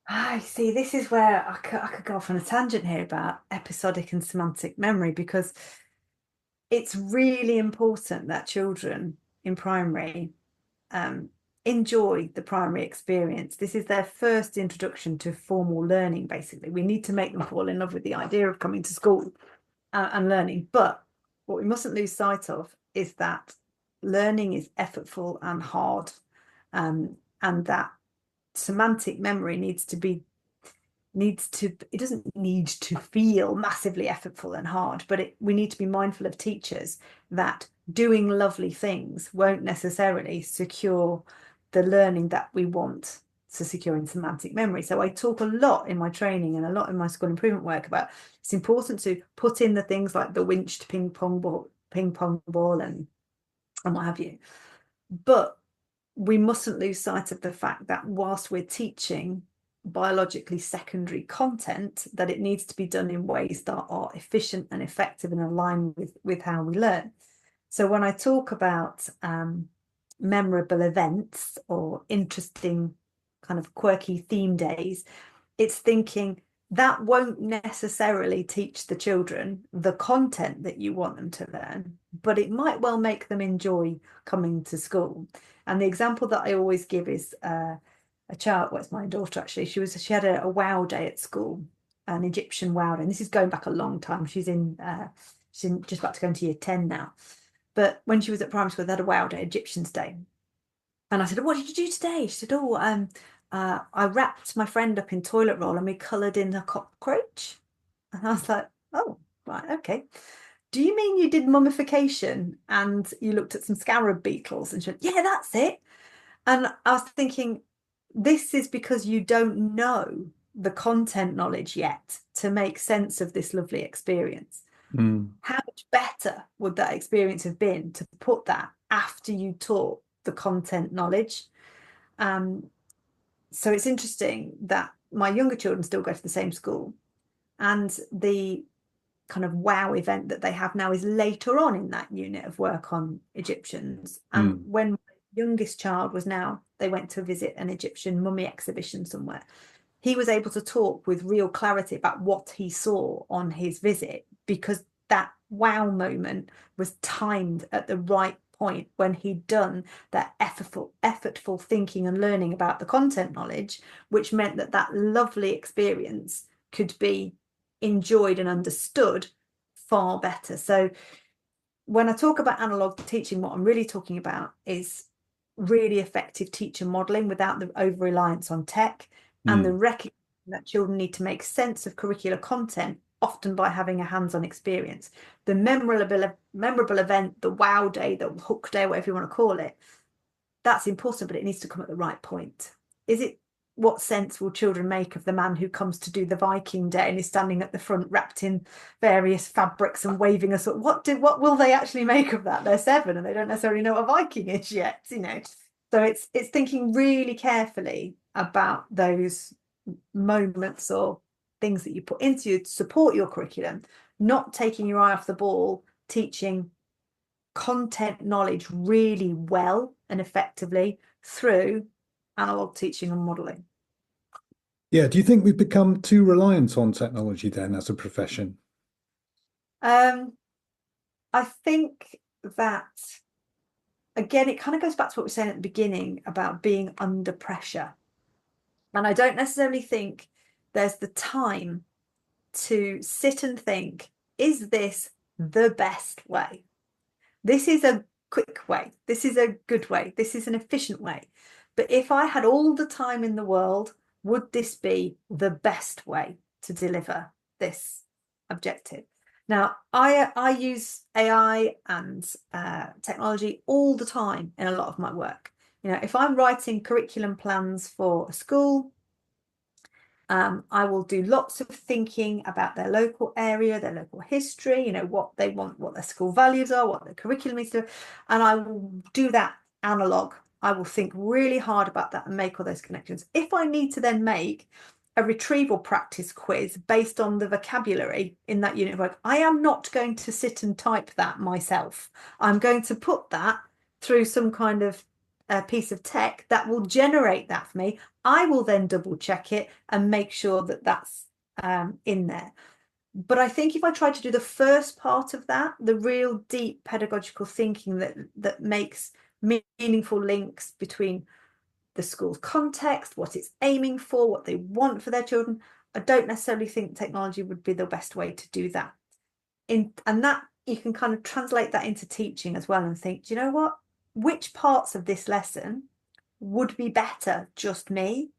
I see. This is where I could go off on a tangent here about episodic and semantic memory, because it's really important that children in primary enjoy the primary experience. This is their first introduction to formal learning, basically. We need to make them fall in love with the idea of coming to school and learning. But what we mustn't lose sight of is that learning is effortful and hard, and that semantic memory it doesn't need to feel massively effortful and hard, but we need to be mindful of teachers that doing lovely things won't necessarily secure the learning that we want to secure in semantic memory. So I talk a lot in my training and a lot in my school improvement work about it's important to put in the things like the winched ping pong ball and what have you. But we mustn't lose sight of the fact that whilst we're teaching biologically secondary content, that it needs to be done in ways that are efficient and effective and aligned with how we learn. So when I talk about memorable events or interesting kind of quirky theme days, it's thinking that won't necessarily teach the children the content that you want them to learn, but it might well make them enjoy coming to school. And the example that I always give is a child, well, it's my daughter actually, she had a wow day at school, an Egyptian wow day, and this is going back a long time. She's in just about to go into year 10 now. But when she was at primary school, they had a wow day, Egyptians Day. And I said, what did you do today? She said, I wrapped my friend up in toilet roll and we coloured in a cockroach. And I was like, oh, right, okay. Do you mean you did mummification and you looked at some scarab beetles? And she went, yeah, that's it. And I was thinking, this is because you don't know the content knowledge yet to make sense of this lovely experience. How much better would that experience have been to put that after you taught the content knowledge? So it's interesting that my younger children still go to the same school, and the kind of wow event that they have now is later on in that unit of work on Egyptians. And when my youngest child they went to visit an Egyptian mummy exhibition somewhere. He was able to talk with real clarity about what he saw on his visit, because that wow moment was timed at the right point when he'd done that effortful thinking and learning about the content knowledge, which meant that lovely experience could be enjoyed and understood far better. So when I talk about analog teaching, what I'm really talking about is really effective teacher modeling without the over reliance on tech, and the recognition that children need to make sense of curricular content, often by having a hands-on experience. The memorable event, the wow day, the hook day, whatever you want to call it, that's important, but it needs to come at the right point. What sense will children make of the man who comes to do the Viking day and is standing at the front wrapped in various fabrics and waving us? What will they actually make of that? They're 7 and they don't necessarily know what a Viking is yet, So it's thinking really carefully about those moments or things that you put into to support your curriculum, not taking your eye off the ball, teaching content knowledge really well and effectively through analog teaching and modelling. Yeah, do you think we've become too reliant on technology then as a profession? Um, I think that, again, it kind of goes back to what we were saying at the beginning about being under pressure. And I don't necessarily think there's the time to sit and think, is this the best way? This is a quick way. This is a good way. This is an efficient way. But if I had all the time in the world, would this be the best way to deliver this objective? Now, I use AI and technology all the time in a lot of my work. You know, if I'm writing curriculum plans for a school, I will do lots of thinking about their local area, their local history, you know, what they want, what their school values are, what their curriculum is, and I will do that analog. I will think really hard about that and make all those connections. If I need to then make a retrieval practice quiz based on the vocabulary in that unit of work, I am not going to sit and type that myself. I'm going to put that through some kind of piece of tech that will generate that for me. I will then double check it and make sure that that's in there. But I think if I try to do the first part of that, the real deep pedagogical thinking that makes meaningful links between the school's context, what it's aiming for, what they want for their children, I don't necessarily think technology would be the best way to do that. And that you can kind of translate that into teaching as well and think, do you know what? Which parts of this lesson would be better just me?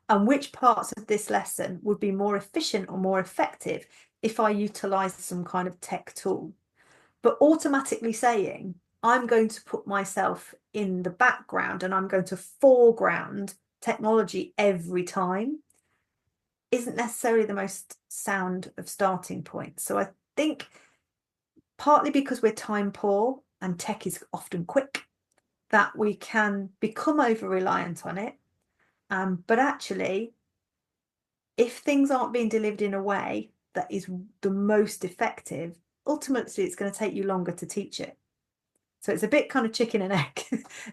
And which parts of this lesson would be more efficient or more effective if I utilize some kind of tech tool? But automatically saying, I'm going to put myself in the background and I'm going to foreground technology every time isn't necessarily the most sound of starting points. So I think partly because we're time poor and tech is often quick, that we can become over reliant on it. But actually, if things aren't being delivered in a way that is the most effective, ultimately it's going to take you longer to teach it. So it's a bit kind of chicken and egg.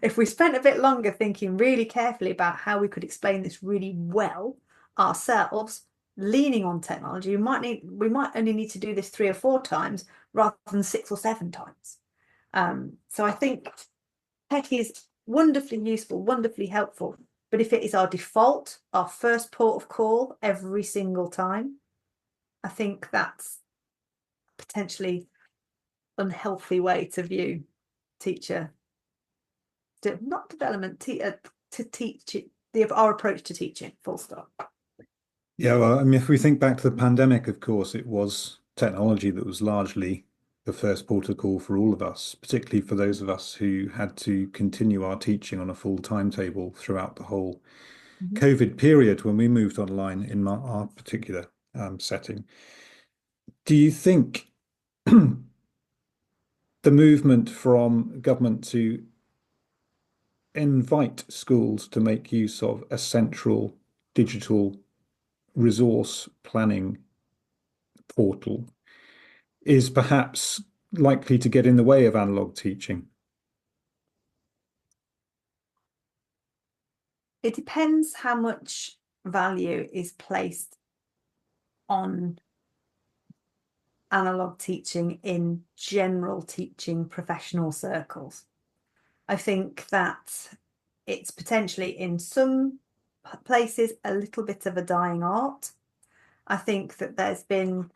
If we spent a bit longer thinking really carefully about how we could explain this really well ourselves, leaning on technology, we might only need to do this 3 or 4 times rather than 6 or 7 times. So I think tech is wonderfully useful, wonderfully helpful. But if it is our default, our first port of call every single time, I think that's potentially unhealthy way to view teacher, not development, to teach it, our approach to teaching, full stop. Yeah, well, I mean, if we think back to the pandemic, of course, it was technology that was largely the first port of call for all of us, particularly for those of us who had to continue our teaching on a full timetable throughout the whole COVID period when we moved online in our particular setting. Do you think the movement from government to invite schools to make use of a central digital resource planning portal is perhaps likely to get in the way of analog teaching? It depends how much value is placed on analog teaching in general teaching professional circles. I think that it's potentially in some places a little bit of a dying art. I think that there's been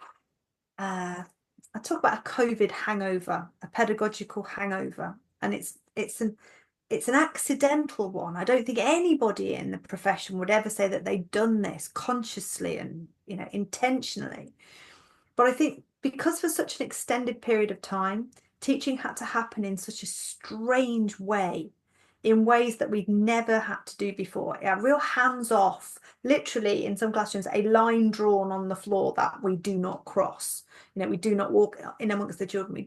I talk about a COVID hangover, a pedagogical hangover, and it's an accidental one. I don't think anybody in the profession would ever say that they've done this consciously and, you know, intentionally. But I think because for such an extended period of time, teaching had to happen in such a strange way, in ways that we'd never had to do before. Yeah, real hands off, literally in some classrooms, a line drawn on the floor that we do not cross. You know, we do not walk in amongst the children.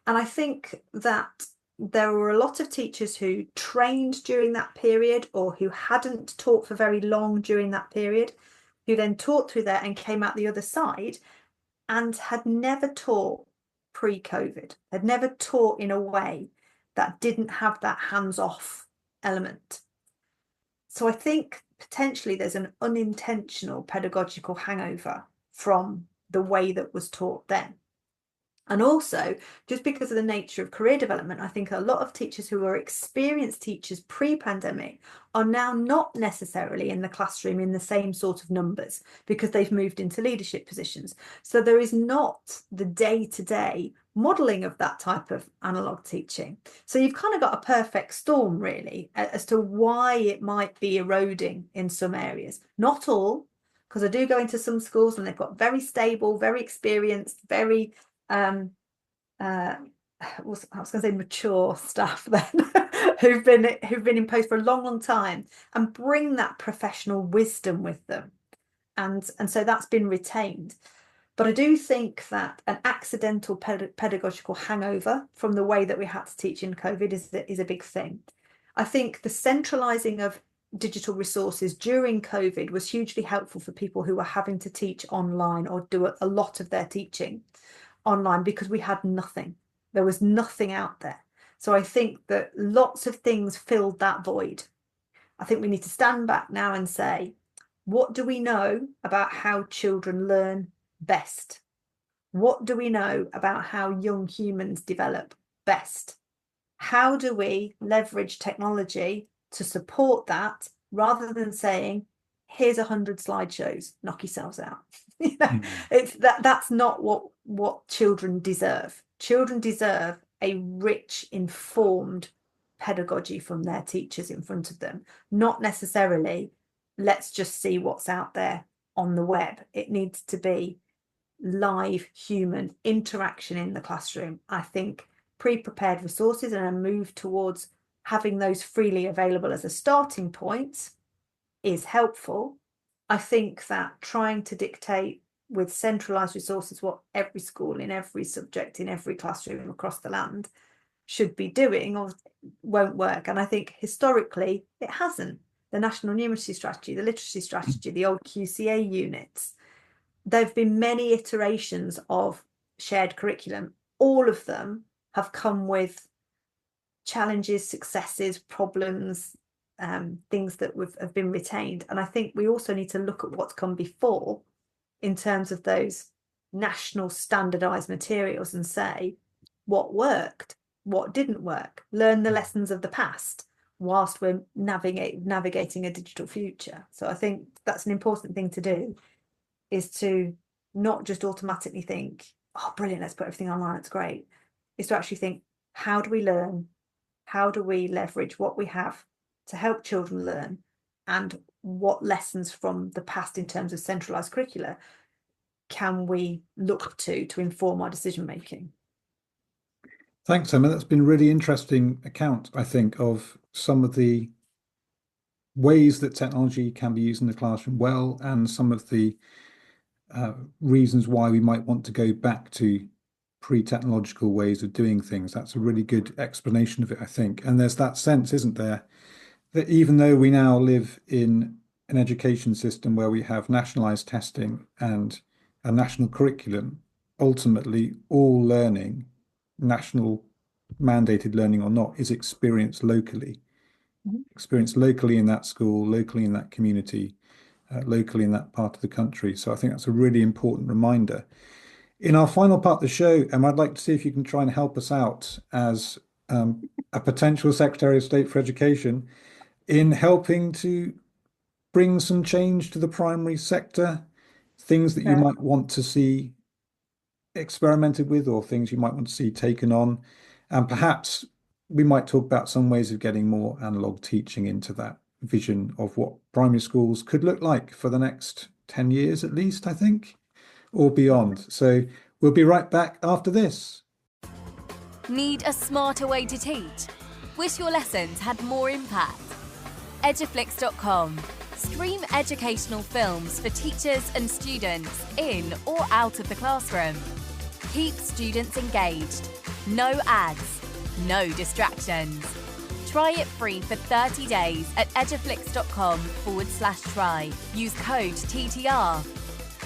And I think that there were a lot of teachers who trained during that period or who hadn't taught for very long during that period, who then taught through there and came out the other side and had never taught pre-COVID, had never taught in a way that didn't have that hands-off element. So I think potentially there's an unintentional pedagogical hangover from the way that was taught then. And also, just because of the nature of career development, I think a lot of teachers who were experienced teachers pre-pandemic are now not necessarily in the classroom in the same sort of numbers because they've moved into leadership positions. So there is not the day-to-day modelling of that type of analogue teaching. So you've kind of got a perfect storm, really, as to why it might be eroding in some areas. Not all, because I do go into some schools and they've got very stable, very experienced, very I was going to say mature staff then who've been in post for a long time and bring that professional wisdom with them, and so that's been retained. But I do think that an accidental pedagogical hangover from the way that we had to teach in COVID is a big thing. I think the centralising of digital resources during COVID was hugely helpful for people who were having to teach online or do a lot of their teaching online because we had nothing. There was nothing out there. So I think that lots of things filled that void. I think we need to stand back now and say, what do we know about how children learn best? What do we know about how young humans develop best? How do we leverage technology to support that rather than saying, here's 100 slideshows, knock yourselves out? It's that's not what children deserve. Children deserve a rich, informed pedagogy from their teachers in front of them, not necessarily let's just see what's out there on the web. It needs to be live human interaction in the classroom. I think pre-prepared resources and a move towards having those freely available as a starting point is helpful. I think that trying to dictate with centralised resources what every school in every subject in every classroom across the land should be doing or won't work. And I think historically it hasn't. The National Numeracy Strategy, the Literacy Strategy, the old QCA units, there have been many iterations of shared curriculum. All of them have come with challenges, successes, problems, things that have been retained. And I think we also need to look at what's come before in terms of those national standardized materials and say what worked, what didn't work, learn the lessons of the past whilst we're navigating a digital future. So I think that's an important thing to do, is to not just automatically think, oh, brilliant, let's put everything online, it's great. Is to actually think, how do we learn? How do we leverage what we have to help children learn? And what lessons from the past in terms of centralised curricula can we look to inform our decision making? Thanks, Emma. That's been a really interesting account, I think, of some of the ways that technology can be used in the classroom well, and some of the reasons why we might want to go back to pre-technological ways of doing things. That's a really good explanation of it, I think. And there's that sense, isn't there, that even though we now live in an education system where we have nationalised testing and a national curriculum, ultimately all learning, national mandated learning or not, is experienced locally. Experienced locally in that school, locally in that community, locally in that part of the country. So I think that's a really important reminder. In our final part of the show, I'd like to see if you can try and help us out as a potential Secretary of State for Education in helping to bring some change to the primary sector, things that you might want to see experimented with or things you might want to see taken on. And perhaps we might talk about some ways of getting more analogue teaching into that vision of what primary schools could look like for the next 10 years at least, I think, or beyond. So we'll be right back after this. Need a smarter way to teach? Wish your lessons had more impact? Eduflix.com. Stream educational films for teachers and students in or out of the classroom. Keep students engaged. No ads, no distractions. Try it free for 30 days at eduflix.com/try. Use code TTR.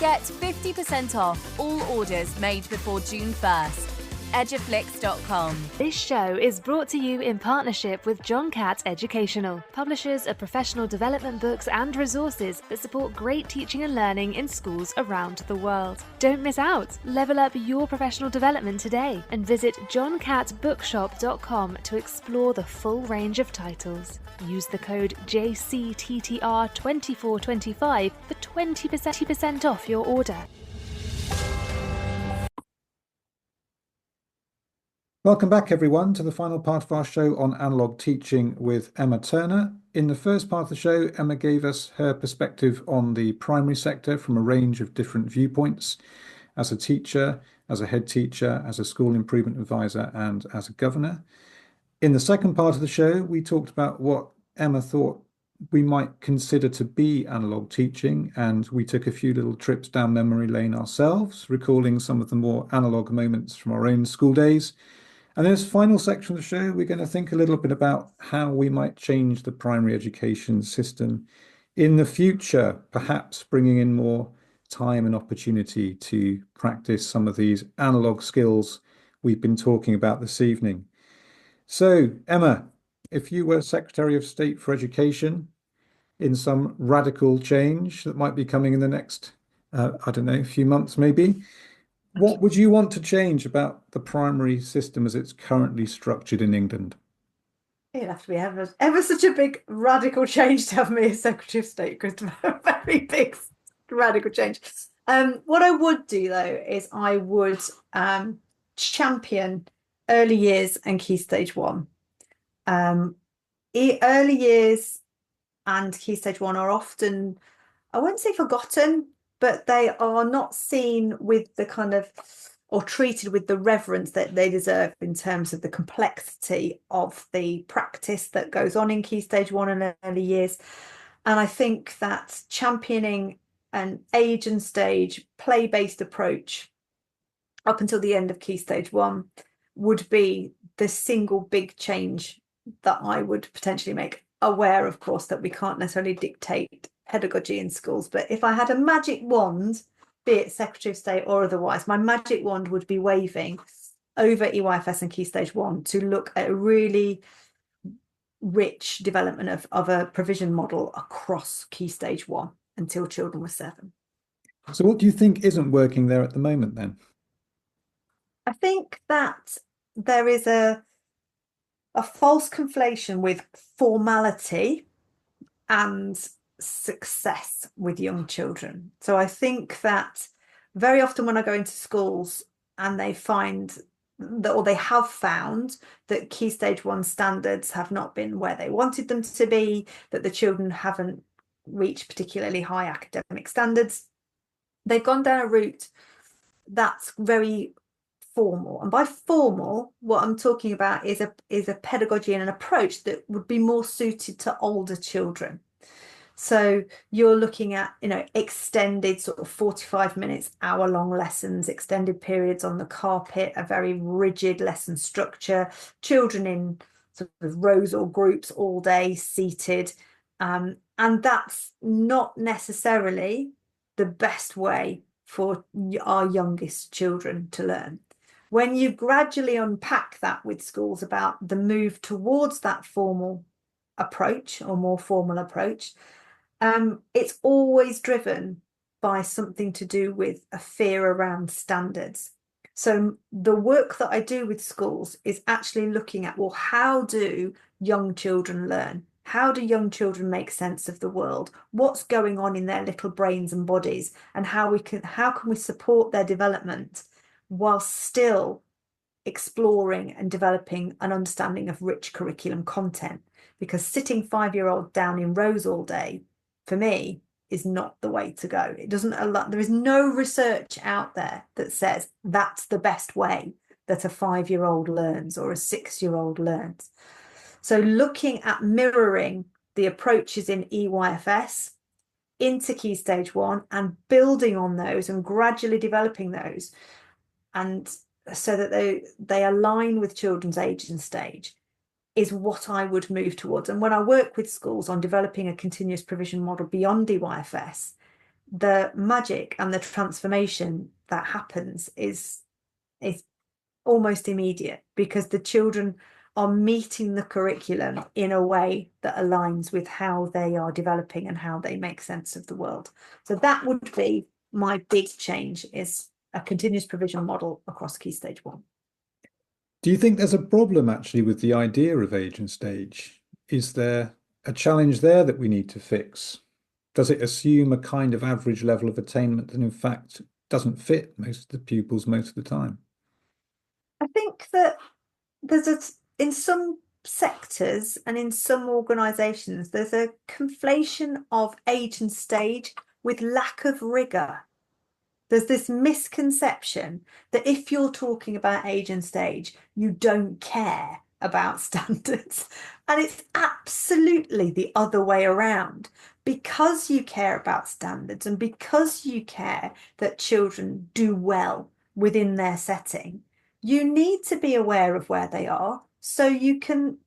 Get 50% off all orders made before June 1st. eduflix.com. This show is brought to you in partnership with John Catt Educational, publishers of professional development books and resources that support great teaching and learning in schools around the world. Don't miss out. Level up your professional development today and visit johncattbookshop.com to explore the full range of titles. Use the code JCTTR2425 for 20% off your order. Welcome back, everyone, to the final part of our show on analogue teaching with Emma Turner. In the first part of the show, Emma gave us her perspective on the primary sector from a range of different viewpoints, as a teacher, as a head teacher, as a school improvement advisor, and as a governor. In the second part of the show, we talked about what Emma thought we might consider to be analogue teaching, and we took a few little trips down memory lane ourselves, recalling some of the more analogue moments from our own school days. And in this final section of the show, we're going to think a little bit about how we might change the primary education system in the future, perhaps bringing in more time and opportunity to practice some of these analogue skills we've been talking about this evening. So, Emma, if you were Secretary of State for Education in some radical change that might be coming in the next, few months maybe, what would you want to change about the primary system as it's currently structured in England? It'd have to be ever such a big radical change to have me as Secretary of State, Christopher. Very big radical change. What I would do, though, is I would champion early years and Key Stage 1. Early years and Key Stage 1 are often, I won't say forgotten, but they are not seen with the kind of, or treated with the reverence that they deserve in terms of the complexity of the practice that goes on in Key Stage 1 and early years. And I think that championing an age and stage play-based approach up until the end of Key Stage 1 would be the single big change that I would potentially make. Aware, of course, that we can't necessarily dictate pedagogy in schools, but if I had a magic wand, be it Secretary of State or otherwise, my magic wand would be waving over EYFS and Key Stage 1 to look at a really rich development of a provision model across Key Stage 1 until children were 7. So what do you think isn't working there at the moment then? I think that there is a false conflation with formality and success with young children. So I think that very often when I go into schools and they find that, or they have found that Key Stage 1 standards have not been where they wanted them to be, that the children haven't reached particularly high academic standards, they've gone down a route that's very formal. And by formal, what I'm talking about is a pedagogy and an approach that would be more suited to older children. So you're looking at, extended sort of 45 minutes, hour-long lessons, extended periods on the carpet, a very rigid lesson structure, children in sort of rows or groups all day seated. And that's not necessarily the best way for our youngest children to learn. When you gradually unpack that with schools about the move towards that formal approach or more formal approach, it's always driven by something to do with a fear around standards. So the work that I do with schools is actually looking at, well, how do young children learn? How do young children make sense of the world? What's going on in their little brains and bodies? And how can we support their development while still exploring and developing an understanding of rich curriculum content? Because sitting 5-year-old down in rows all day, for me, is not the way to go. It doesn't allow, there is no research out there that says that's the best way that a 5-year-old learns or a 6-year-old learns. So looking at mirroring the approaches in EYFS into Key Stage 1 and building on those and gradually developing those, and so that they align with children's age and stage, is what I would move towards. And when I work with schools on developing a continuous provision model beyond EYFS, the magic and the transformation that happens is almost immediate, because the children are meeting the curriculum in a way that aligns with how they are developing and how they make sense of the world. So that would be my big change, is a continuous provision model across Key Stage 1. Do you think there's a problem actually with the idea of age and stage? Is there a challenge there that we need to fix? Does it assume a kind of average level of attainment that in fact doesn't fit most of the pupils most of the time? I think that in some sectors and in some organisations, there's a conflation of age and stage with lack of rigour. There's this misconception that if you're talking about age and stage, you don't care about standards. And it's absolutely the other way around. Because you care about standards and because you care that children do well within their setting, you need to be aware of where they are so you can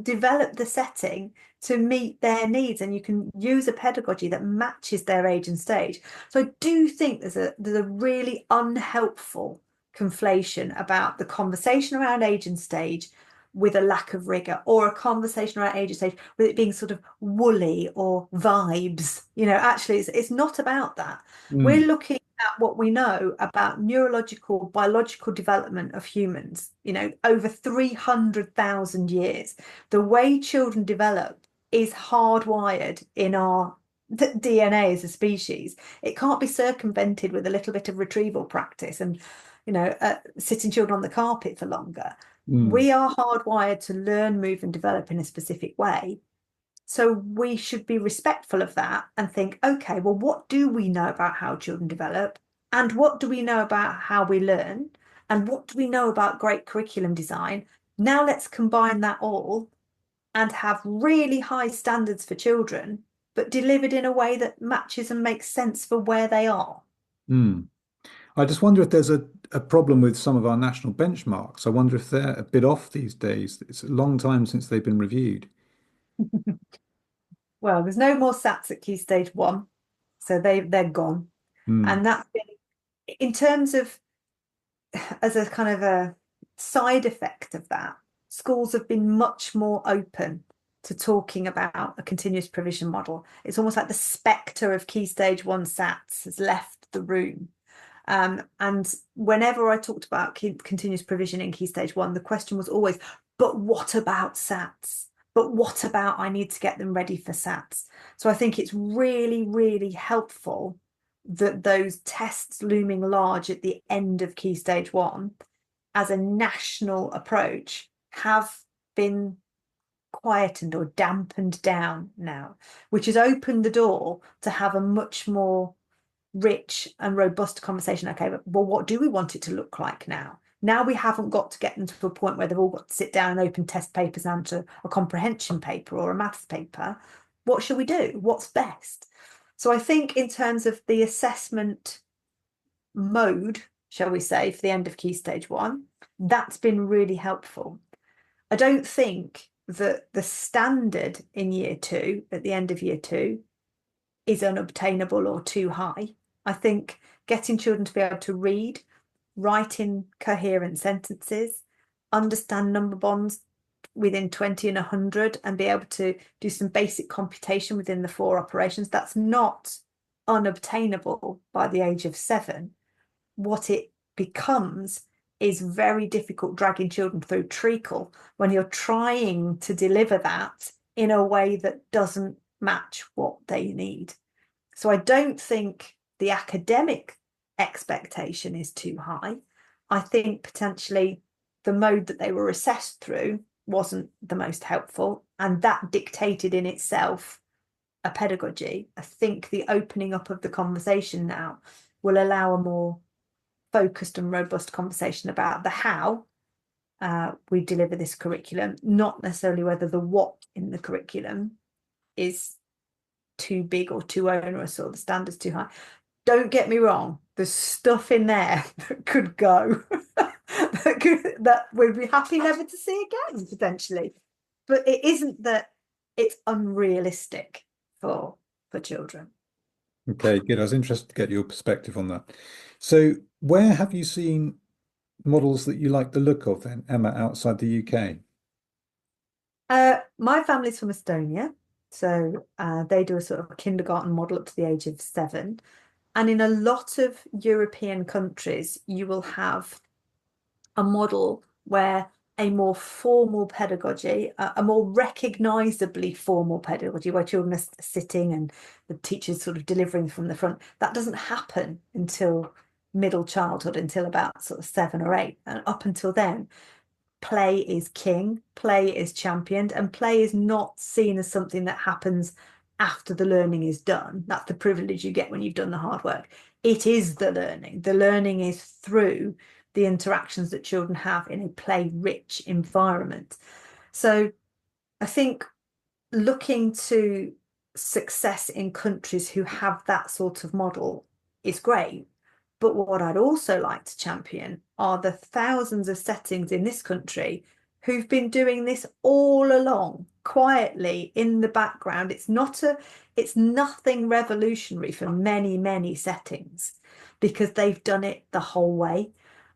develop the setting to meet their needs, and you can use a pedagogy that matches their age and stage. So I do think there's a really unhelpful conflation about the conversation around age and stage with a lack of rigor, or a conversation around age and stage with it being sort of woolly or vibes. Actually it's not about that. We're looking at what we know about neurological, biological development of humans, over 300,000 years. The way children develop is hardwired in our DNA as a species. It can't be circumvented with a little bit of retrieval practice and, sitting children on the carpet for longer. We are hardwired to learn, move, and develop in a specific way. So we should be respectful of that and think, okay, well, what do we know about how children develop? And what do we know about how we learn? And what do we know about great curriculum design? Now let's combine that all and have really high standards for children, but delivered in a way that matches and makes sense for where they are. I just wonder if there's a problem with some of our national benchmarks. I wonder if they're a bit off these days. It's a long time since they've been reviewed. Well, there's no more SATs at Key Stage 1, so they're gone. And that's been, in terms of, as a kind of a side effect of that, schools have been much more open to talking about a continuous provision model. It's almost like the spectre of Key Stage 1 SATs has left the room. And whenever I talked about continuous provision in Key Stage 1, the question was always, but what about SATs? But what about I need to get them ready for SATs? So I think it's really, really helpful that those tests looming large at the end of Key Stage 1 as a national approach have been quietened or dampened down now, which has opened the door to have a much more rich and robust conversation. Okay, but well, what do we want it to look like now? Now we haven't got to get them to a point where they've all got to sit down and open test papers and answer a comprehension paper or a maths paper. What should we do? What's best? So I think in terms of the assessment mode, shall we say, for the end of Key Stage 1, that's been really helpful. I don't think that the standard in Year 2, at the end of Year 2, is unobtainable or too high. I think getting children to be able to read, write in coherent sentences, understand number bonds within 20 and 100, and be able to do some basic computation within the 4 operations, that's not unobtainable by the age of 7. What it becomes is very difficult dragging children through treacle when you're trying to deliver that in a way that doesn't match what they need. So I don't think the academic expectation is too high. I think potentially the mode that they were assessed through wasn't the most helpful, and that dictated in itself a pedagogy. I think the opening up of the conversation now will allow a more focused and robust conversation about the how we deliver this curriculum, not necessarily whether the what in the curriculum is too big or too onerous or the standards too high. Don't get me wrong, there's stuff in there that could go that we'd be happy never to see again potentially, but it isn't that it's unrealistic for children. Okay, good. I was interested to get your perspective on that. So where have you seen models that you like the look of then, Emma, outside the UK? My family's from Estonia, so they do a sort of kindergarten model up to the age of 7. And in a lot of European countries, you will have a model where a more formal pedagogy, a more recognizably formal pedagogy, where children are sitting and the teacher's sort of delivering from the front, that doesn't happen until middle childhood, until about sort of 7 or 8. And up until then, play is king, play is championed, and play is not seen as something that happens after the learning is done. That's the privilege you get when you've done the hard work. It is the learning. The learning is through the interactions that children have in a play-rich environment. So I think looking to success in countries who have that sort of model is great. But what I'd also like to champion are the thousands of settings in this country who've been doing this all along, quietly in the background. It's nothing revolutionary for many, many settings, because they've done it the whole way.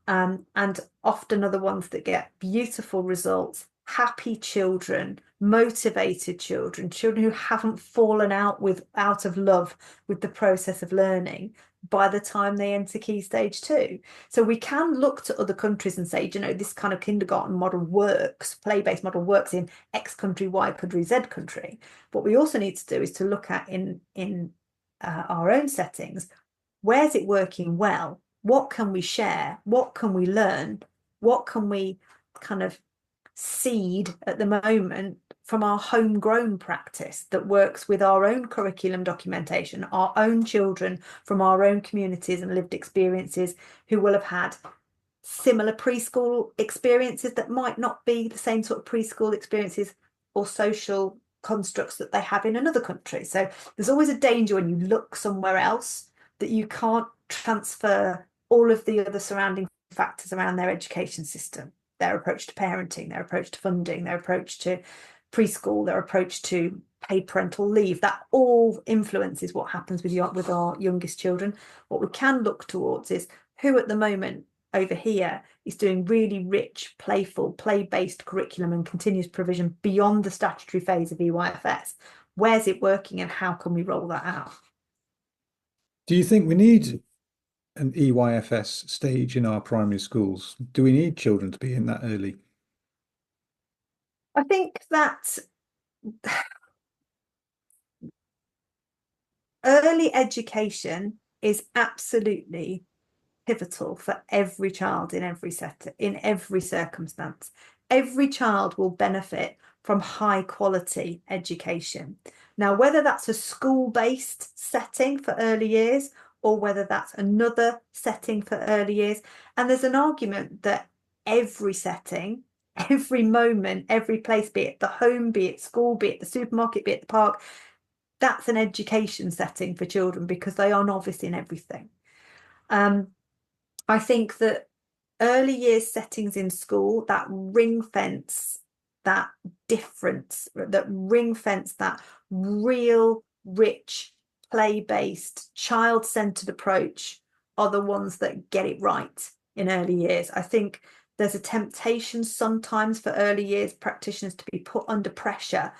And often are the ones that get beautiful results, happy children, motivated children, children who haven't fallen out of love with the process of learning by the time they enter Key Stage 2. So we can look to other countries and say, you know, this kind of kindergarten model works, play-based model works in X country, Y country, Z country. What we also need to do is to look at in our own settings, where's it working well? What can we share? What can we learn? What can we kind of seed at the moment from our homegrown practice that works with our own curriculum documentation, our own children from our own communities and lived experiences who will have had similar preschool experiences that might not be the same sort of preschool experiences or social constructs that they have in another country. So there's always a danger when you look somewhere else that you can't transfer all of the other surrounding factors around their education system, their approach to parenting, their approach to funding, their approach to preschool, their approach to paid parental leave. That all influences what happens with our youngest children. What we can look towards is who at the moment over here is doing really rich, playful, play-based curriculum and continuous provision beyond the statutory phase of EYFS. Where's it working and how can we roll that out? Do you think we need an EYFS stage in our primary schools? Do we need children to be in that early? I think that early education is absolutely pivotal for every child in every setting, in every circumstance. Every child will benefit from high quality education. Now, whether that's a school-based setting for early years or whether that's another setting for early years, and there's an argument that every setting, every moment, every place, be it the home, be it school, be it the supermarket, be it the park, that's an education setting for children because they are novice in everything. I think that early years settings in school, that ring fence, that difference, that ring fence, that real, rich, play-based, child-centered approach are the ones that get it right in early years. I think there's a temptation sometimes for early years practitioners to be put under pressure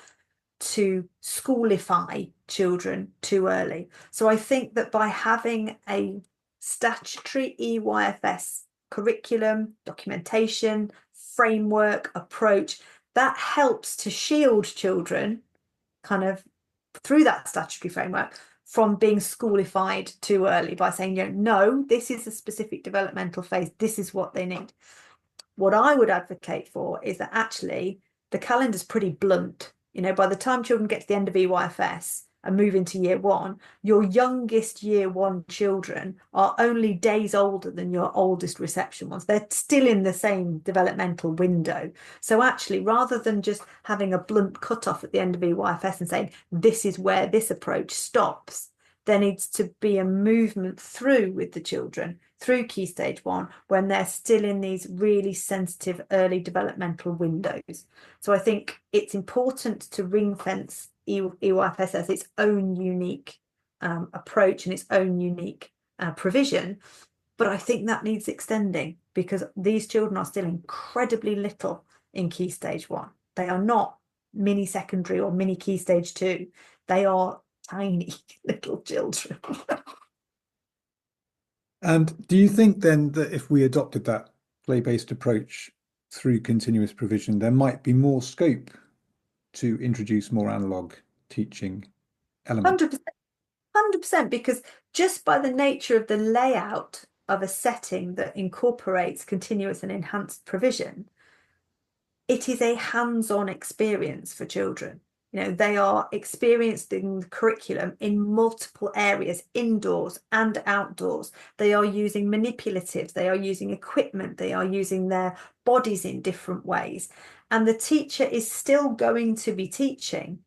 to schoolify children too early. So I think that by having a statutory EYFS curriculum, documentation, framework, approach, that helps to shield children kind of through that statutory framework from being schoolified too early by saying, you know, no, this is a specific developmental phase, this is what they need. What I would advocate for is that actually the calendar's pretty blunt. You know, by the time children get to the end of EYFS and move into year 1, your youngest year 1 children are only days older than your oldest reception ones. They're still in the same developmental window. So actually, rather than just having a blunt cutoff at the end of EYFS and saying, this is where this approach stops, there needs to be a movement through with the children through Key Stage 1 when they're still in these really sensitive early developmental windows. So I think it's important to ring fence EYFS as its own unique approach and its own unique provision. But I think that needs extending, because these children are still incredibly little in Key Stage 1. They are not mini secondary or mini Key Stage 2. They are tiny little children. And do you think then that if we adopted that play-based approach through continuous provision, there might be more scope to introduce more analogue teaching elements? 100%. 100%, because just by the nature of the layout of a setting that incorporates continuous and enhanced provision, it is a hands-on experience for children. They are experiencing the curriculum in multiple areas, indoors and outdoors. They are using manipulatives, they are using equipment, they are using their bodies in different ways. And the teacher is still going to be teaching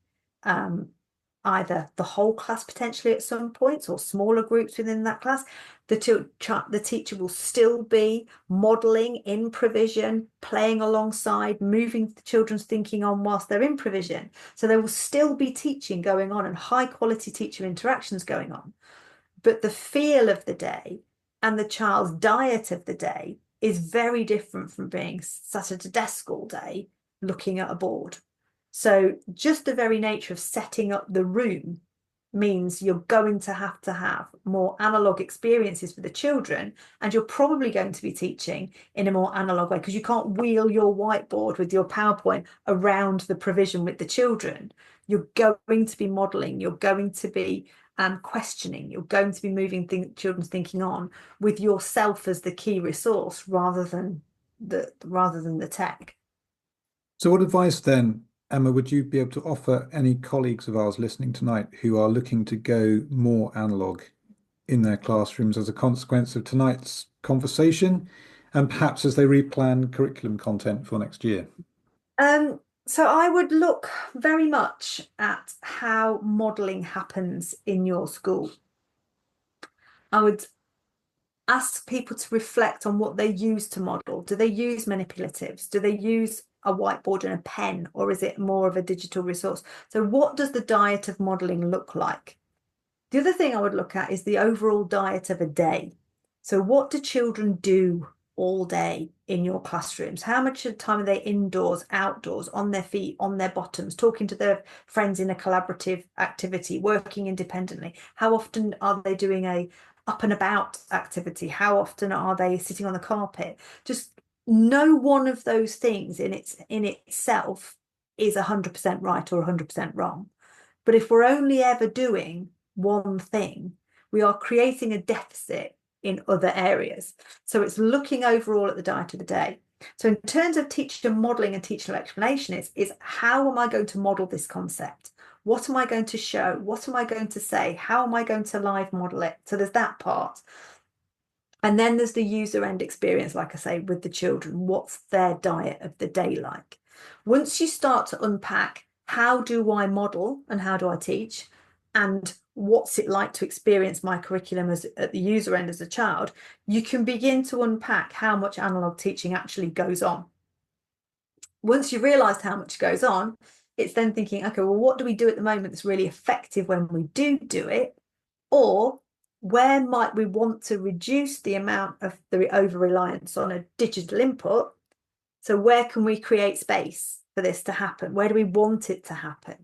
either the whole class potentially at some points, or smaller groups within that class. The teacher will still be modelling in provision, playing alongside, moving the children's thinking on whilst they're in provision. So there will still be teaching going on and high quality teacher interactions going on. But the feel of the day and the child's diet of the day is very different from being sat at a desk all day looking at a board. So just the very nature of setting up the room means you're going to have more analogue experiences for the children, and you're probably going to be teaching in a more analogue way, because you can't wheel your whiteboard with your PowerPoint around the provision with the children. You're going to be modelling, you're going to be questioning, you're going to be moving children's thinking on with yourself as the key resource rather than the tech. So what advice then, Emma, would you be able to offer any colleagues of ours listening tonight who are looking to go more analogue in their classrooms as a consequence of tonight's conversation, and perhaps as they replan curriculum content for next year? So I would look very much at how modelling happens in your school. I would ask people to reflect on what they use to model. Do they use manipulatives? Do they use a whiteboard and a pen, or is it more of a digital resource? So what does the diet of modelling look like? The other thing I would look at is the overall diet of a day. So what do children do all day in your classrooms? How much of the time are they indoors, outdoors, on their feet, on their bottoms, talking to their friends in a collaborative activity, working independently? How often are they doing a up and about activity? How often are they sitting on the carpet? Just no one of those things in itself is 100% right or 100% wrong. But if we're only ever doing one thing, we are creating a deficit in other areas. So it's looking overall at the diet of the day. So in terms of teacher modelling and teacher explanation, is how am I going to model this concept? What am I going to show? What am I going to say? How am I going to live model it? So there's that part. And then there's the user end experience, like I say, with the children. What's their diet of the day like? Once you start to unpack, how do I model and how do I teach? And what's it like to experience my curriculum at the user end as a child? You can begin to unpack how much analogue teaching actually goes on. Once you've realised how much goes on, it's then thinking, okay, well, what do we do at the moment that's really effective when we do it? Or where might we want to reduce the amount of the over-reliance on a digital input? So where can we create space for this to happen? Where do we want it to happen?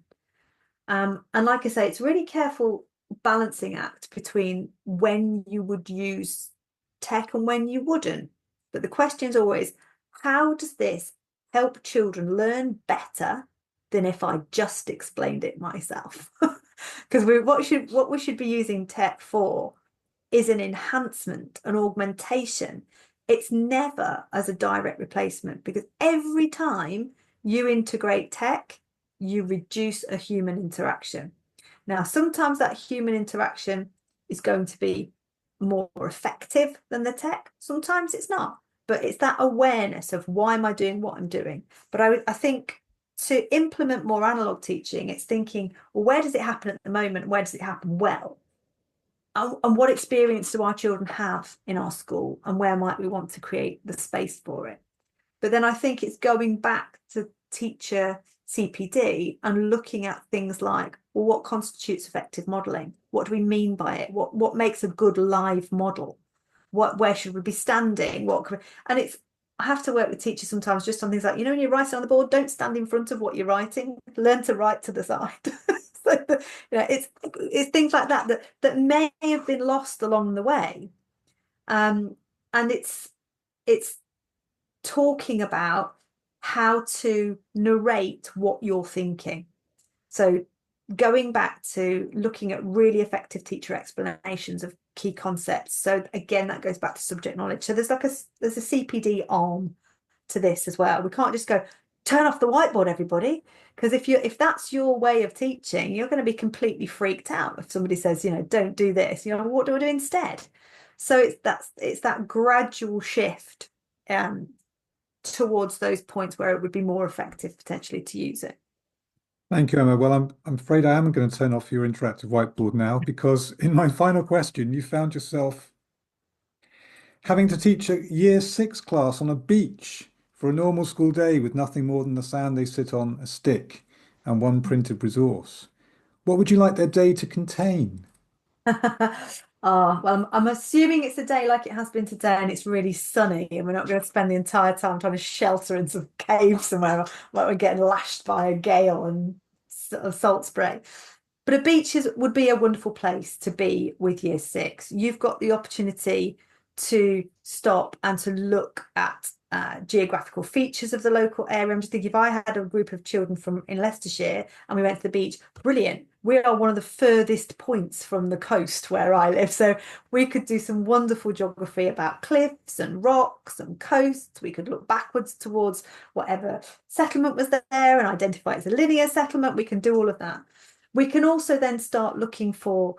And like I say, it's really careful balancing act between when you would use tech and when you wouldn't. But the question is always, how does this help children learn better than if I just explained it myself? Because what we should be using tech for is an enhancement, an augmentation. It's never as a direct replacement, because every time you integrate tech, you reduce a human interaction. Now, sometimes that human interaction is going to be more effective than the tech. Sometimes it's not, but it's that awareness of why am I doing what I'm doing. But I think to implement more analogue teaching, it's thinking, well, where does it happen at the moment? Where does it happen well? And what experience do our children have in our school, and where might we want to create the space for it? But then I think it's going back to teacher CPD and looking at things like, well, what constitutes effective modelling? What do we mean by it? What makes a good live model? where should we be standing? And I have to work with teachers sometimes just on things like, when you're writing on the board, don't stand in front of what you're writing. Learn to write to the side. So it's things like that may have been lost along the way. And it's talking about how to narrate what you're thinking. So going back to looking at really effective teacher explanations of key concepts. So again, that goes back to subject knowledge. So there's a CPD arm to this as well. We can't just go, turn off the whiteboard, everybody, because if that's your way of teaching, you're going to be completely freaked out if somebody says, don't do this. What do I do instead? So it's that gradual shift towards those points where it would be more effective potentially to use it. Thank you, Emma. Well, I'm afraid I am going to turn off your interactive whiteboard now, because in my final question, you found yourself having to teach a year 6 class on a beach for a normal school day with nothing more than the sand they sit on, a stick, and one printed resource. What would you like their day to contain? Well, I'm assuming it's a day like it has been today, and it's really sunny, and we're not going to spend the entire time trying to shelter in some cave somewhere where we're getting lashed by a gale and salt spray. But a beach would be a wonderful place to be with year 6. You've got the opportunity to stop and to look at geographical features of the local area. I'm just thinking, if I had a group of children in Leicestershire and we went to the beach, brilliant. We are one of the furthest points from the coast where I live. So we could do some wonderful geography about cliffs and rocks and coasts. We could look backwards towards whatever settlement was there and identify it as a linear settlement. We can do all of that. We can also then start looking for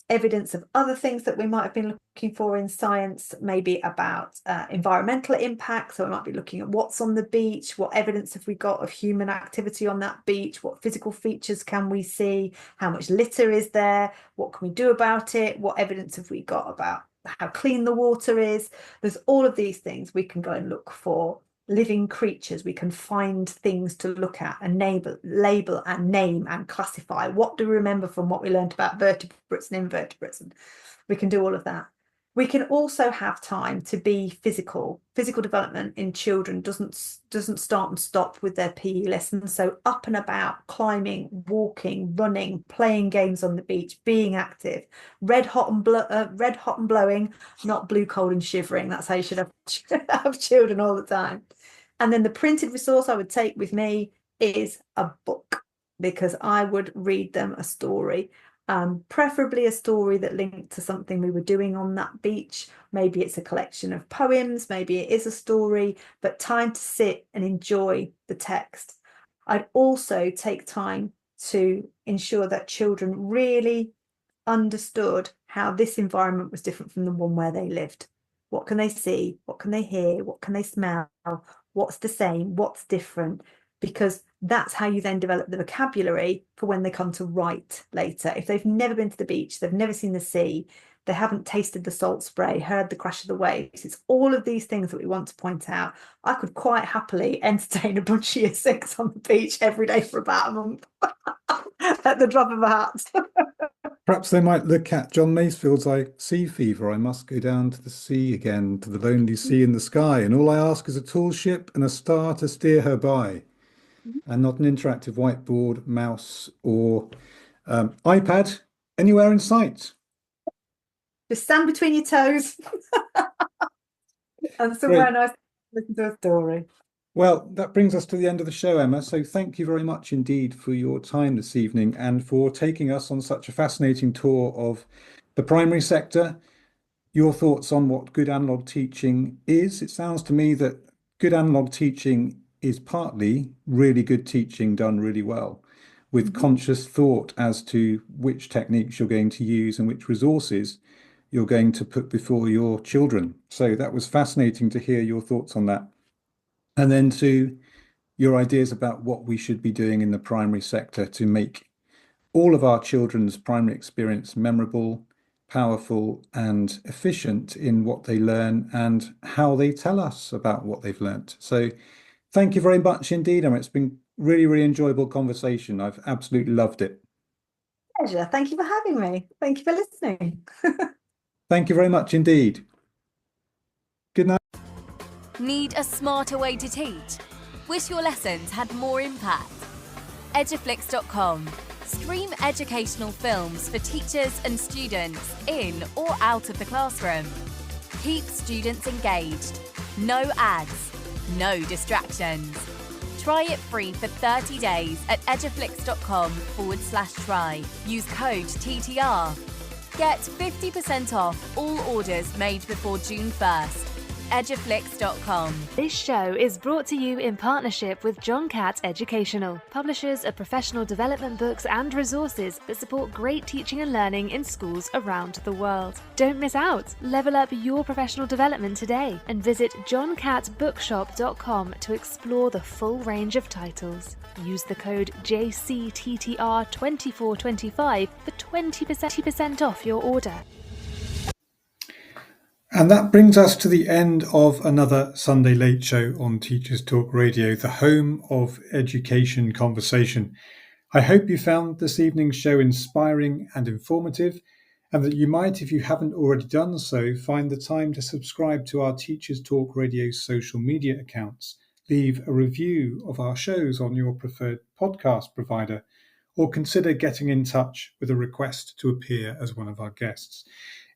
evidence of other things that we might have been looking for in science, maybe about environmental impacts. So we might be looking at what's on the beach, what evidence have we got of human activity on that beach, what physical features can we see, how much litter is there, what can we do about it, what evidence have we got about how clean the water is. There's all of these things we can go and look for. Living creatures, we can find things to look at and label and name and classify. What do we remember from what we learned about vertebrates and invertebrates? And we can do all of that. We can also have time to be physical. Physical development in children doesn't start and stop with their PE lessons. So up and about, climbing, walking, running, playing games on the beach, being active, red hot and blowing, not blue, cold and shivering. That's how you should have children all the time. And then the printed resource I would take with me is a book, because I would read them a story. Preferably a story that linked to something we were doing on that beach. Maybe it's a collection of poems, maybe it is a story, but time to sit and enjoy the text. I'd also take time to ensure that children really understood how this environment was different from the one where they lived. What can they see? What can they hear? What can they smell? What's the same? What's different? Because that's how you then develop the vocabulary for when they come to write later. If they've never been to the beach, they've never seen the sea, they haven't tasted the salt spray, heard the crash of the waves, it's all of these things that we want to point out. I could quite happily entertain a bunch of year 6 on the beach every day for about a month at the drop of a hat. Perhaps they might look at John Masefield's Sea Fever. I must go down to the sea again, to the lonely sea in the sky, and all I ask is a tall ship and a star to steer her by. And not an interactive whiteboard, mouse, or iPad anywhere in sight. Just stand between your toes and somewhere nice to listen to a story. Well, that brings us to the end of the show, Emma. So thank you very much indeed for your time this evening and for taking us on such a fascinating tour of the primary sector. Your thoughts on what good analogue teaching is. It sounds to me that good analogue teaching is partly really good teaching done really well, with conscious thought as to which techniques you're going to use and which resources you're going to put before your children. So that was fascinating to hear your thoughts on that. And then to your ideas about what we should be doing in the primary sector to make all of our children's primary experience memorable, powerful, and efficient in what they learn and how they tell us about what they've learnt. So thank you very much indeed, Emma. It's been really, really enjoyable conversation. I've absolutely loved it. Pleasure. Thank you for having me. Thank you for listening. Thank you very much indeed. Need a smarter way to teach? Wish your lessons had more impact? Eduflix.com. Stream educational films for teachers and students in or out of the classroom. Keep students engaged. No ads, no distractions. Try it free for 30 days at eduflix.com/try. Use code TTR. Get 50% off all orders made before June 1st. Eduflix.com. This show is brought to you in partnership with John Catt Educational, publishers of professional development books and resources that support great teaching and learning in schools around the world. Don't miss out. Level up your professional development today and visit johncattbookshop.com to explore the full range of titles. Use the code JCTTR2425 for 20% off your order. And that brings us to the end of another Sunday Late Show on Teachers Talk Radio, the home of education conversation. I hope you found this evening's show inspiring and informative, and that you might, if you haven't already done so, find the time to subscribe to our Teachers Talk Radio social media accounts, leave a review of our shows on your preferred podcast provider, or consider getting in touch with a request to appear as one of our guests.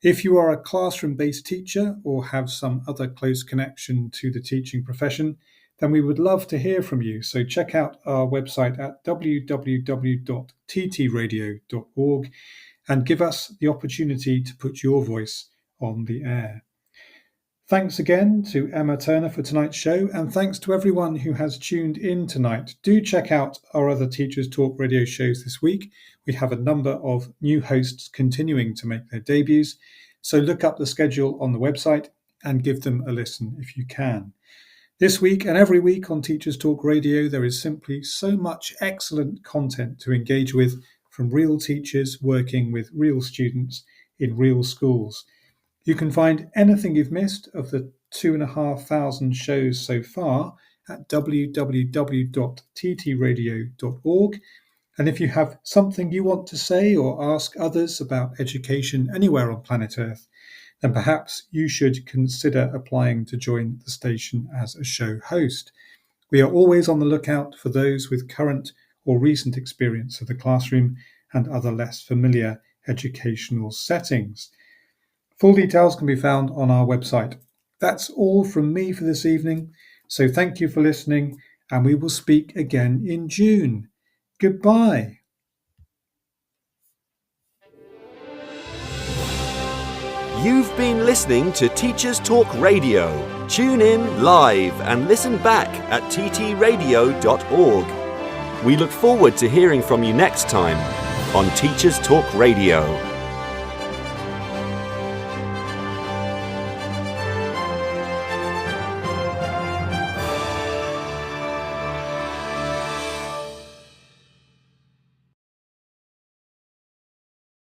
If you are a classroom-based teacher or have some other close connection to the teaching profession, then we would love to hear from you. So check out our website at www.ttradio.org and give us the opportunity to put your voice on the air. Thanks again to Emma Turner for tonight's show, and thanks to everyone who has tuned in tonight. Do check out our other Teachers Talk Radio shows this week. We have a number of new hosts continuing to make their debuts, so look up the schedule on the website and give them a listen if you can. This week and every week on Teachers Talk Radio, there is simply so much excellent content to engage with from real teachers working with real students in real schools. You can find anything you've missed of the 2,500 shows so far at www.ttradio.org. And if you have something you want to say or ask others about education anywhere on planet Earth, then perhaps you should consider applying to join the station as a show host. We are always on the lookout for those with current or recent experience of the classroom and other less familiar educational settings. Full details can be found on our website. That's all from me for this evening, so thank you for listening, and we will speak again in June. Goodbye. You've been listening to Teachers Talk Radio. Tune in live and listen back at ttradio.org. We look forward to hearing from you next time on Teachers Talk Radio.